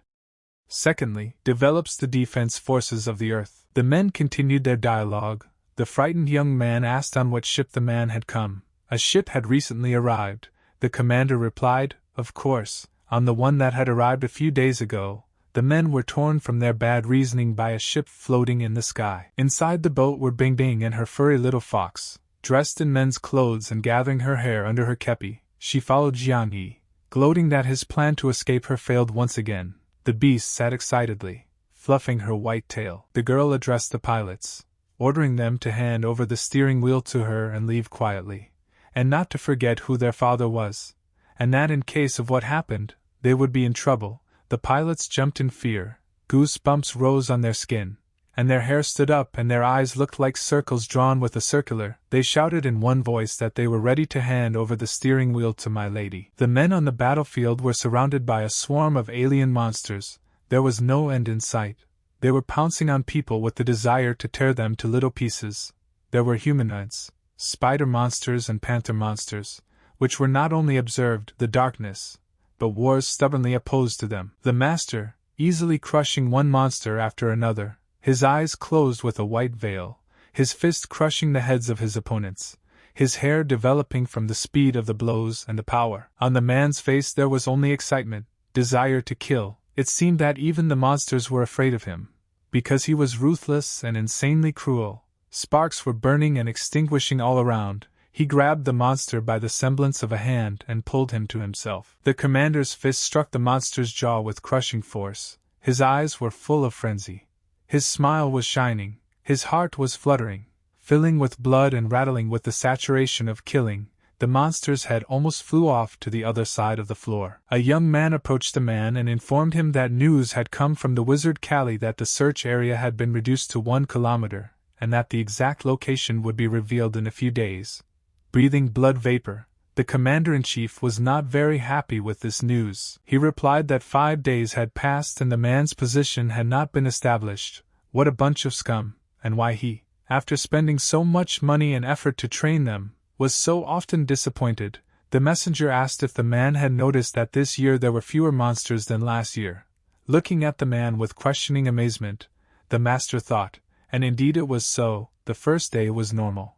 secondly, develops the defense forces of the earth. The men continued their dialogue. The frightened young man asked on what ship the man had come. A ship had recently arrived. The commander replied, of course, on the one that had arrived a few days ago. The men were torn from their bad reasoning by a ship floating in the sky. Inside the boat were Bing Bing and her furry little fox, dressed in men's clothes and gathering her hair under her kepi. She followed Jiang Yi, gloating that his plan to escape her failed once again. The beast sat excitedly, fluffing her white tail. The girl addressed the pilots, ordering them to hand over the steering wheel to her and leave quietly, and not to forget who their father was, and that in case of what happened, they would be in trouble. The pilots jumped in fear, goose-bumps rose on their skin, and their hair stood up and their eyes looked like circles drawn with a circular. They shouted in one voice that they were ready to hand over the steering wheel to my lady. The men on the battlefield were surrounded by a swarm of alien monsters. There was no end in sight. They were pouncing on people with the desire to tear them to little pieces. There were humanoids, spider monsters and panther monsters, which were not only observed the darkness, but wars stubbornly opposed to them. The master, easily crushing one monster after another, his eyes closed with a white veil, his fist crushing the heads of his opponents, his hair developing from the speed of the blows and the power. On the man's face there was only excitement, desire to kill. It seemed that even the monsters were afraid of him, because he was ruthless and insanely cruel. Sparks were burning and extinguishing all around. He grabbed the monster by the semblance of a hand and pulled him to himself. The commander's fist struck the monster's jaw with crushing force. His eyes were full of frenzy. His smile was shining. His heart was fluttering, filling with blood and rattling with the saturation of killing. The monster's head almost flew off to the other side of the floor. A young man approached the man and informed him that news had come from the wizard Kali that the search area had been reduced to 1 kilometer, and that the exact location would be revealed in a few days. Breathing blood vapor, the commander-in-chief was not very happy with this news. He replied that 5 days had passed and the man's position had not been established. What a bunch of scum, and why he, after spending so much money and effort to train them, was so often disappointed. The messenger asked if the man had noticed that this year there were fewer monsters than last year. Looking at the man with questioning amazement, the master thought, and indeed it was so. The first day was normal,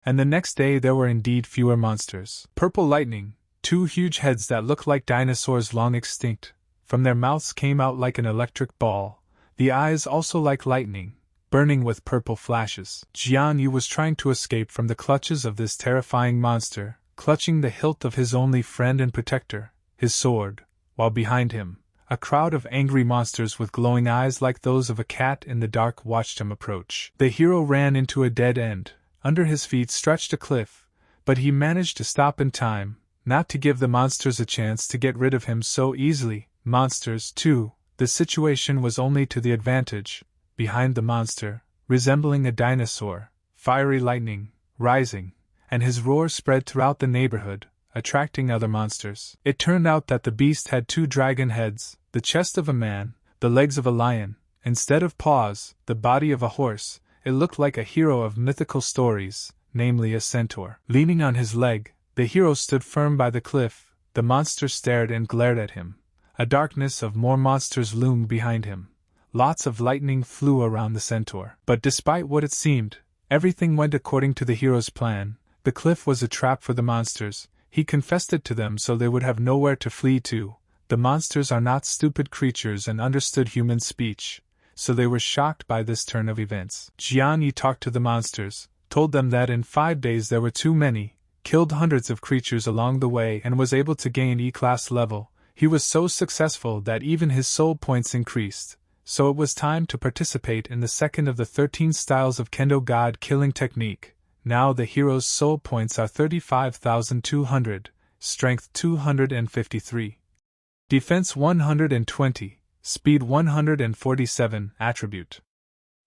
and the next day there were indeed fewer monsters. Purple lightning, 2 huge heads that looked like dinosaurs long extinct, From their mouths came out like an electric ball, the eyes also like lightning, burning with purple flashes. Jian Yu was trying to escape from the clutches of this terrifying monster, clutching the hilt of his only friend and protector, his sword, while behind him, a crowd of angry monsters with glowing eyes like those of a cat in the dark watched him approach. The hero ran into a dead end. Under his feet stretched a cliff, but he managed to stop in time, not to give the monsters a chance to get rid of him so easily. Monsters, too. The situation was only to the advantage. Behind the monster, resembling a dinosaur, fiery lightning, rising, and his roar spread throughout the neighborhood, attracting other monsters. It turned out that the beast had 2 dragon heads, the chest of a man, the legs of a lion, instead of paws, the body of a horse. It looked like a hero of mythical stories, namely a centaur. Leaning on his leg, the hero stood firm by the cliff. The monster stared and glared at him. A darkness of more monsters loomed behind him. Lots of lightning flew around the centaur. But despite what it seemed, everything went according to the hero's plan. The cliff was a trap for the monsters. He confessed it to them so they would have nowhere to flee to. The monsters are not stupid creatures and understood human speech, so they were shocked by this turn of events. Jian Yi talked to the monsters, told them that in 5 days there were too many, killed hundreds of creatures along the way and was able to gain E-class level. He was so successful that even his soul points increased, so it was time to participate in the second of the 13 styles of Kendo God killing technique. Now the hero's soul points are 35,200, strength 253, defense 120, speed 147, attribute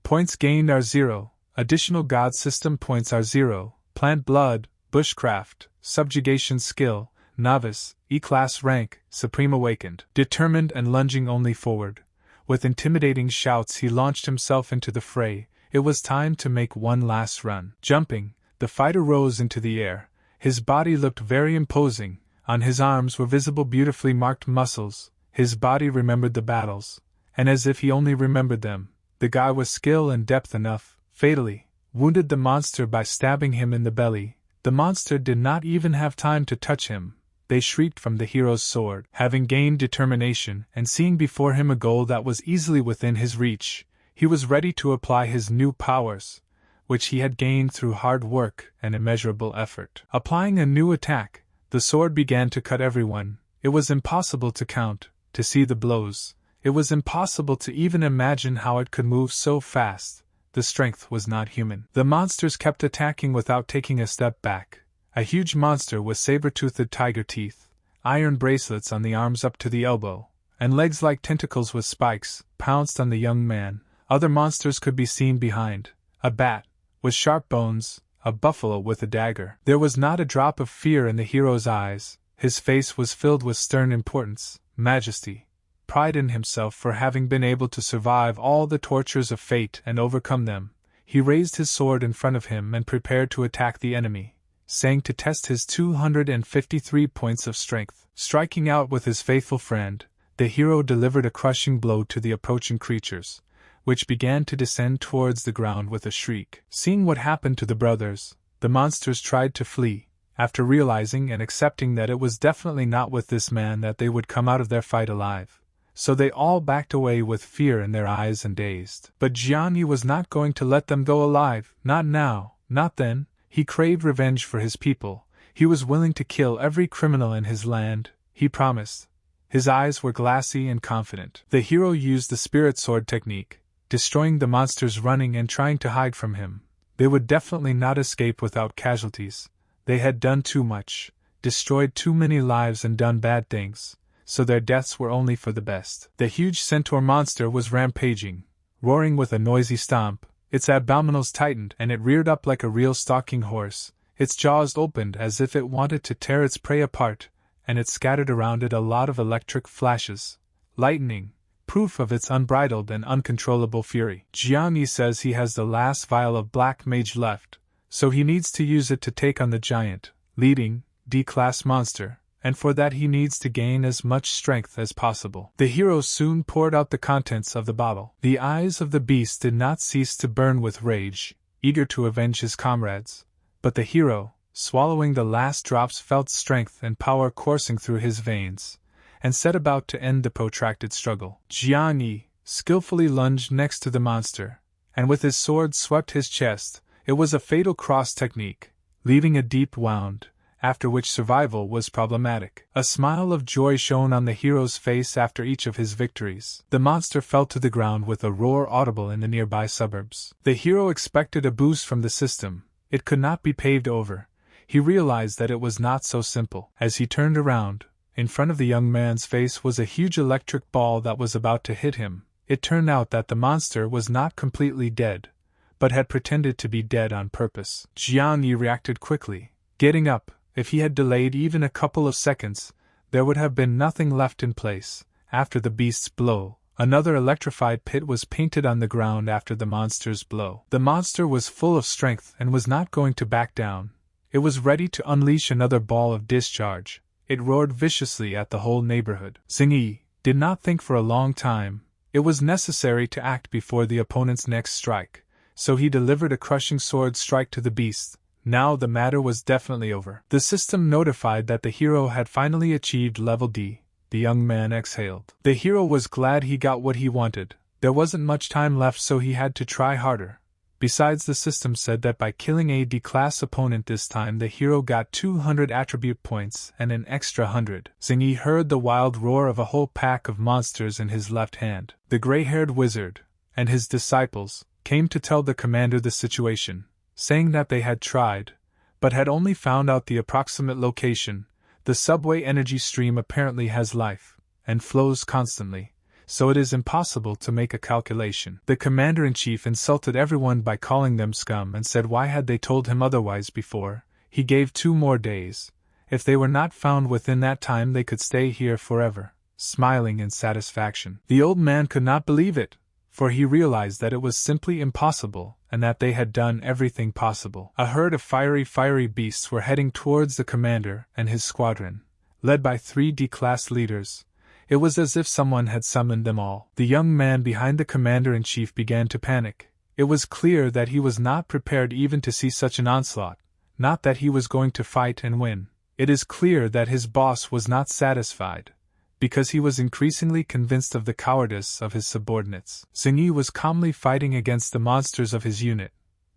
points gained are 0, additional God system points are 0, plant blood, bushcraft, subjugation skill, novice, E-class rank, supreme awakened. Determined and lunging only forward. With intimidating shouts he launched himself into the fray. It was time to make one last run. Jumping, the fighter rose into the air. His body looked very imposing. On his arms were visible beautifully marked muscles. His body remembered the battles, and as if he only remembered them, the guy was skill and depth enough, fatally wounded the monster by stabbing him in the belly. The monster did not even have time to touch him. They shrieked from the hero's sword. Having gained determination and seeing before him a goal that was easily within his reach, he was ready to apply his new powers, which he had gained through hard work and immeasurable effort. Applying a new attack, the sword began to cut everyone. It was impossible to count, to see the blows. It was impossible to even imagine how it could move so fast. The strength was not human. The monsters kept attacking without taking a step back. A huge monster with saber-toothed tiger teeth, iron bracelets on the arms up to the elbow, and legs like tentacles with spikes, pounced on the young man. Other monsters could be seen behind. A bat, with sharp bones, a buffalo with a dagger. There was not a drop of fear in the hero's eyes. His face was filled with stern importance, majesty, pride in himself for having been able to survive all the tortures of fate and overcome them. He raised his sword in front of him and prepared to attack the enemy, saying to test his 253 points of strength. Striking out with his faithful friend, the hero delivered a crushing blow to the approaching creatures, which began to descend towards the ground with a shriek. Seeing what happened to the brothers, the monsters tried to flee, after realizing and accepting that it was definitely not with this man that they would come out of their fight alive. So they all backed away with fear in their eyes and dazed. But Jian Yi was not going to let them go alive, not now, not then. He craved revenge for his people. He was willing to kill every criminal in his land, he promised. His eyes were glassy and confident. The hero used the spirit sword technique, destroying the monsters running and trying to hide from him. They would definitely not escape without casualties. They had done too much, destroyed too many lives and done bad things, so their deaths were only for the best. The huge centaur monster was rampaging, roaring with a noisy stomp. Its abdominals tightened and it reared up like a real stalking horse. Its jaws opened as if it wanted to tear its prey apart, and it scattered around it a lot of electric flashes. Lightning, proof of its unbridled and uncontrollable fury. Jian Yi says he has the last vial of black mage left, so he needs to use it to take on the giant, leading, D-class monster, and for that he needs to gain as much strength as possible. The hero soon poured out the contents of the bottle. The eyes of the beast did not cease to burn with rage, eager to avenge his comrades, but the hero, swallowing the last drops, felt strength and power coursing through his veins, and set about to end the protracted struggle. Jiang Yi skillfully lunged next to the monster, and with his sword swept his chest. It was a fatal cross technique, leaving a deep wound, after which survival was problematic. A smile of joy shone on the hero's face after each of his victories. The monster fell to the ground with a roar audible in the nearby suburbs. The hero expected a boost from the system. It could not be paved over. He realized that it was not so simple. As he turned around, in front of the young man's face was a huge electric ball that was about to hit him. It turned out that the monster was not completely dead, but had pretended to be dead on purpose. Jiang Yi reacted quickly, getting up. If he had delayed even a couple of seconds, there would have been nothing left in place. After the beast's blow, another electrified pit was painted on the ground after the monster's blow. The monster was full of strength and was not going to back down. It was ready to unleash another ball of discharge. It roared viciously at the whole neighborhood. Xing Yi did not think for a long time. It was necessary to act before the opponent's next strike, so he delivered a crushing sword strike to the beast. Now the matter was definitely over. The system notified that the hero had finally achieved level D. The young man exhaled. The hero was glad he got what he wanted. There wasn't much time left, so he had to try harder. Besides, the system said that by killing a D-class opponent this time, the hero got 200 attribute points and an extra 100. Xing Yi heard the wild roar of a whole pack of monsters in his left hand. The gray-haired wizard and his disciples came to tell the commander the situation, saying that they had tried, but had only found out the approximate location. The subway energy stream apparently has life, and flows constantly, so it is impossible to make a calculation. The commander-in-chief insulted everyone by calling them scum and said why had they told him otherwise before. He gave 2 more days. If they were not found within that time, they could stay here forever, smiling in satisfaction. The old man could not believe it, for he realized that it was simply impossible, and that they had done everything possible. A herd of fiery beasts were heading towards the commander and his squadron, led by 3 D-class leaders. It was as if someone had summoned them all. The young man behind the commander-in-chief began to panic. It was clear that he was not prepared even to see such an onslaught, not that he was going to fight and win. It is clear that his boss was not satisfied, because he was increasingly convinced of the cowardice of his subordinates. Xing Yi was calmly fighting against the monsters of his unit,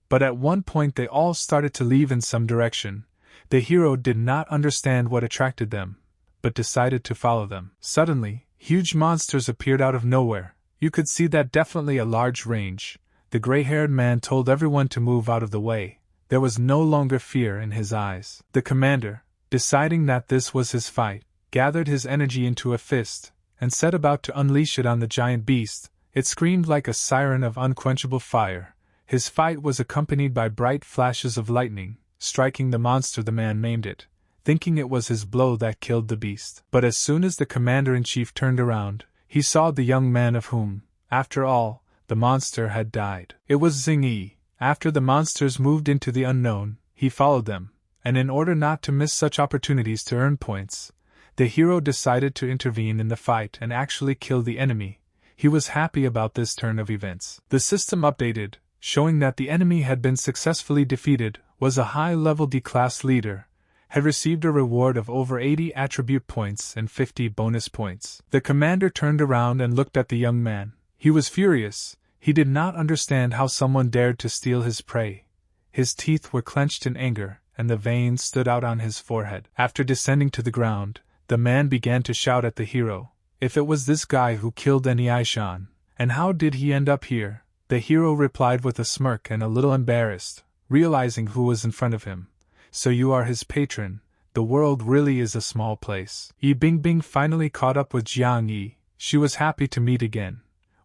but at one point they all started to leave in some direction. The hero did not understand what attracted them, but decided to follow them. Suddenly, huge monsters appeared out of nowhere. You could see that definitely a large range. The gray-haired man told everyone to move out of the way. There was no longer fear in his eyes. The commander, deciding that this was his fight, gathered his energy into a fist, and set about to unleash it on the giant beast. It screamed like a siren of unquenchable fire. His fight was accompanied by bright flashes of lightning, striking the monster. The man named it, thinking it was his blow that killed the beast. But as soon as the commander-in-chief turned around, he saw the young man of whom, after all, the monster had died. It was Xing Yi. After the monsters moved into the unknown, he followed them, and in order not to miss such opportunities to earn points, the hero decided to intervene in the fight and actually kill the enemy. He was happy about this turn of events. The system updated, showing that the enemy had been successfully defeated, was a high-level D-class leader, had received a reward of over 80 attribute points and 50 bonus points. The commander turned around and looked at the young man. He was furious. He did not understand how someone dared to steal his prey. His teeth were clenched in anger, and the veins stood out on his forehead. After descending to the ground, the man began to shout at the hero. If it was this guy who killed Aishan, and how did he end up here? The hero replied with a smirk and a little embarrassed, realizing who was in front of him. So you are his patron. The world really is a small place. Yi Bingbing finally caught up with Jiang Yi. She was happy to meet again.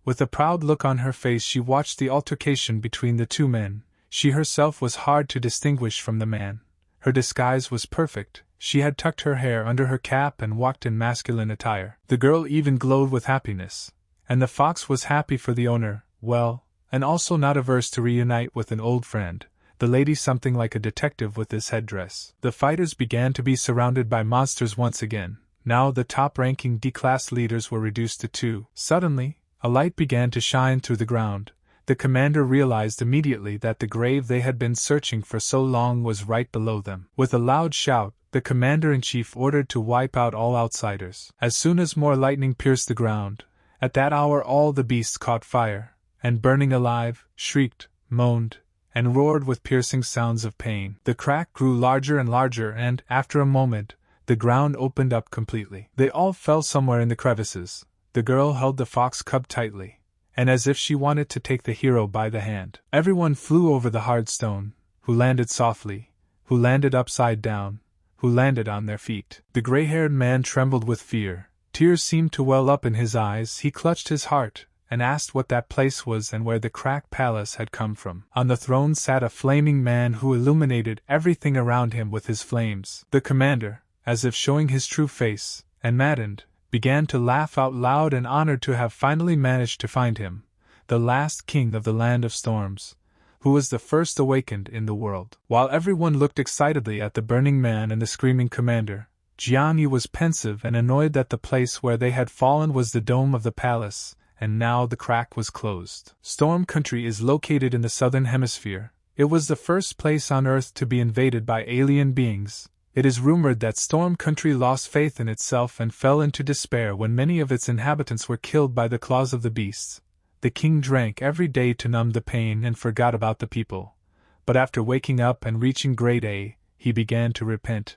With a proud look on her face, she watched the altercation between the 2 men. She herself was hard to distinguish from the man. Her disguise was perfect. She had tucked her hair under her cap and walked in masculine attire. The girl even glowed with happiness. And the fox was happy for the owner, well, and also not averse to reunite with an old friend. The lady something like a detective with this headdress. The fighters began to be surrounded by monsters once again. Now the top-ranking D-class leaders were reduced to 2. Suddenly, a light began to shine through the ground. The commander realized immediately that the grave they had been searching for so long was right below them. With a loud shout, the commander-in-chief ordered to wipe out all outsiders. As soon as more lightning pierced the ground, at that hour all the beasts caught fire, and burning alive, shrieked, moaned, and roared with piercing sounds of pain. The crack grew larger and larger, and, after a moment, the ground opened up completely. They all fell somewhere in the crevices. The girl held the fox cub tightly, and as if she wanted to take the hero by the hand. Everyone flew over the hard stone, who landed softly, who landed upside down, who landed on their feet. The gray-haired man trembled with fear. Tears seemed to well up in his eyes. He clutched his heart, and asked what that place was and where the cracked palace had come from. On the throne sat a flaming man who illuminated everything around him with his flames. The commander, as if showing his true face, and maddened, began to laugh out loud and honored to have finally managed to find him, the last king of the land of storms, who was the first awakened in the world. While everyone looked excitedly at the burning man and the screaming commander, Jiang Yi was pensive and annoyed that the place where they had fallen was the dome of the palace, and now the crack was closed. Storm Country is located in the southern hemisphere. It was the first place on Earth to be invaded by alien beings. It is rumored that Storm Country lost faith in itself and fell into despair when many of its inhabitants were killed by the claws of the beasts. The king drank every day to numb the pain and forgot about the people. But after waking up and reaching grade A, he began to repent.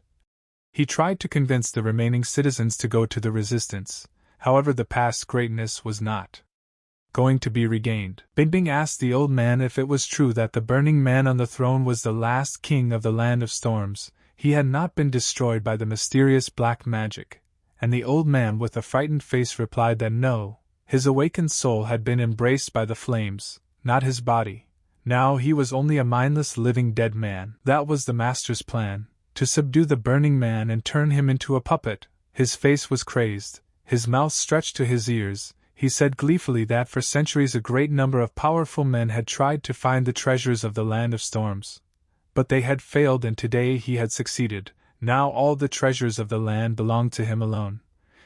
He tried to convince the remaining citizens to go to the resistance. However, the past greatness was not going to be regained. Bingbing asked the old man if it was true that the burning man on the throne was the last king of the land of storms. He had not been destroyed by the mysterious black magic, and the old man with a frightened face replied that no, his awakened soul had been embraced by the flames, not his body. Now he was only a mindless living dead man. That was the master's plan, to subdue the burning man and turn him into a puppet. His face was crazed, his mouth stretched to his ears. He said gleefully that for centuries a great number of powerful men had tried to find the treasures of the land of storms. But they had failed, and today he had succeeded. Now all the treasures of the land belonged to him alone.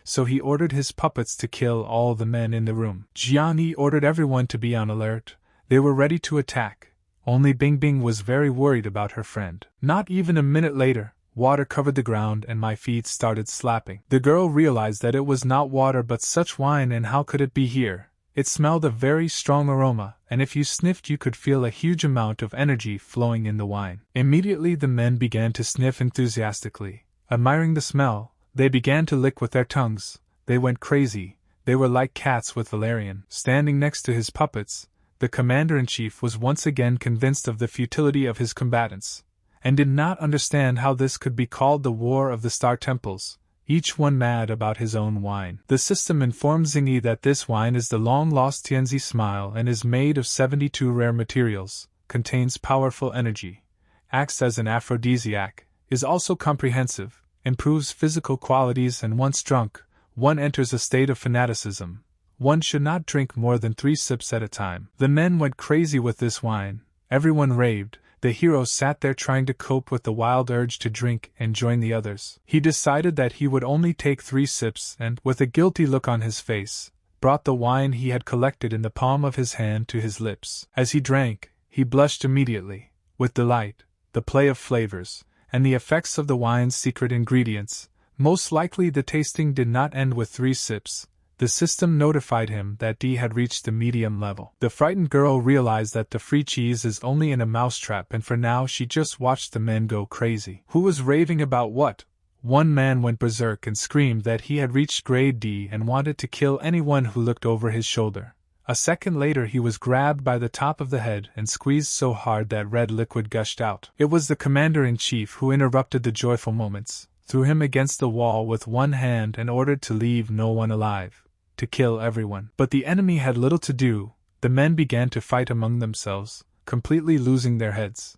So he ordered his puppets to kill all the men in the room. Jiang Yi ordered everyone to be on alert. They were ready to attack. Only Bingbing was very worried about her friend. Not even a minute later, water covered the ground and my feet started slapping. The girl realized that it was not water but such wine, and how could it be here? It smelled a very strong aroma, and if you sniffed you could feel a huge amount of energy flowing in the wine. Immediately the men began to sniff enthusiastically. Admiring the smell, they began to lick with their tongues. They went crazy. They were like cats with valerian. Standing next to his puppets, the commander-in-chief was once again convinced of the futility of his combatants, and did not understand how this could be called the War of the Star Temples, each one mad about his own wine. The system informed Xingyi that this wine is the long-lost Tianzi Smile and is made of 72 rare materials, contains powerful energy, acts as an aphrodisiac, is also comprehensive, improves physical qualities, and once drunk, one enters a state of fanaticism. One should not drink more than 3 sips at a time. The men went crazy with this wine. Everyone raved. The hero sat there trying to cope with the wild urge to drink and join the others. He decided that he would only take 3 sips and, with a guilty look on his face, brought the wine he had collected in the palm of his hand to his lips. As he drank, he blushed immediately, with delight, the play of flavors, and the effects of the wine's secret ingredients. Most likely the tasting did not end with 3 sips. The system notified him that D had reached the medium level. The frightened girl realized that the free cheese is only in a mousetrap, and for now she just watched the men go crazy. Who was raving about what? One man went berserk and screamed that he had reached grade D and wanted to kill anyone who looked over his shoulder. A second later he was grabbed by the top of the head and squeezed so hard that red liquid gushed out. It was the commander-in-chief who interrupted the joyful moments, threw him against the wall with one hand and ordered to leave no one alive, to kill everyone. But the enemy had little to do. The men began to fight among themselves, completely losing their heads.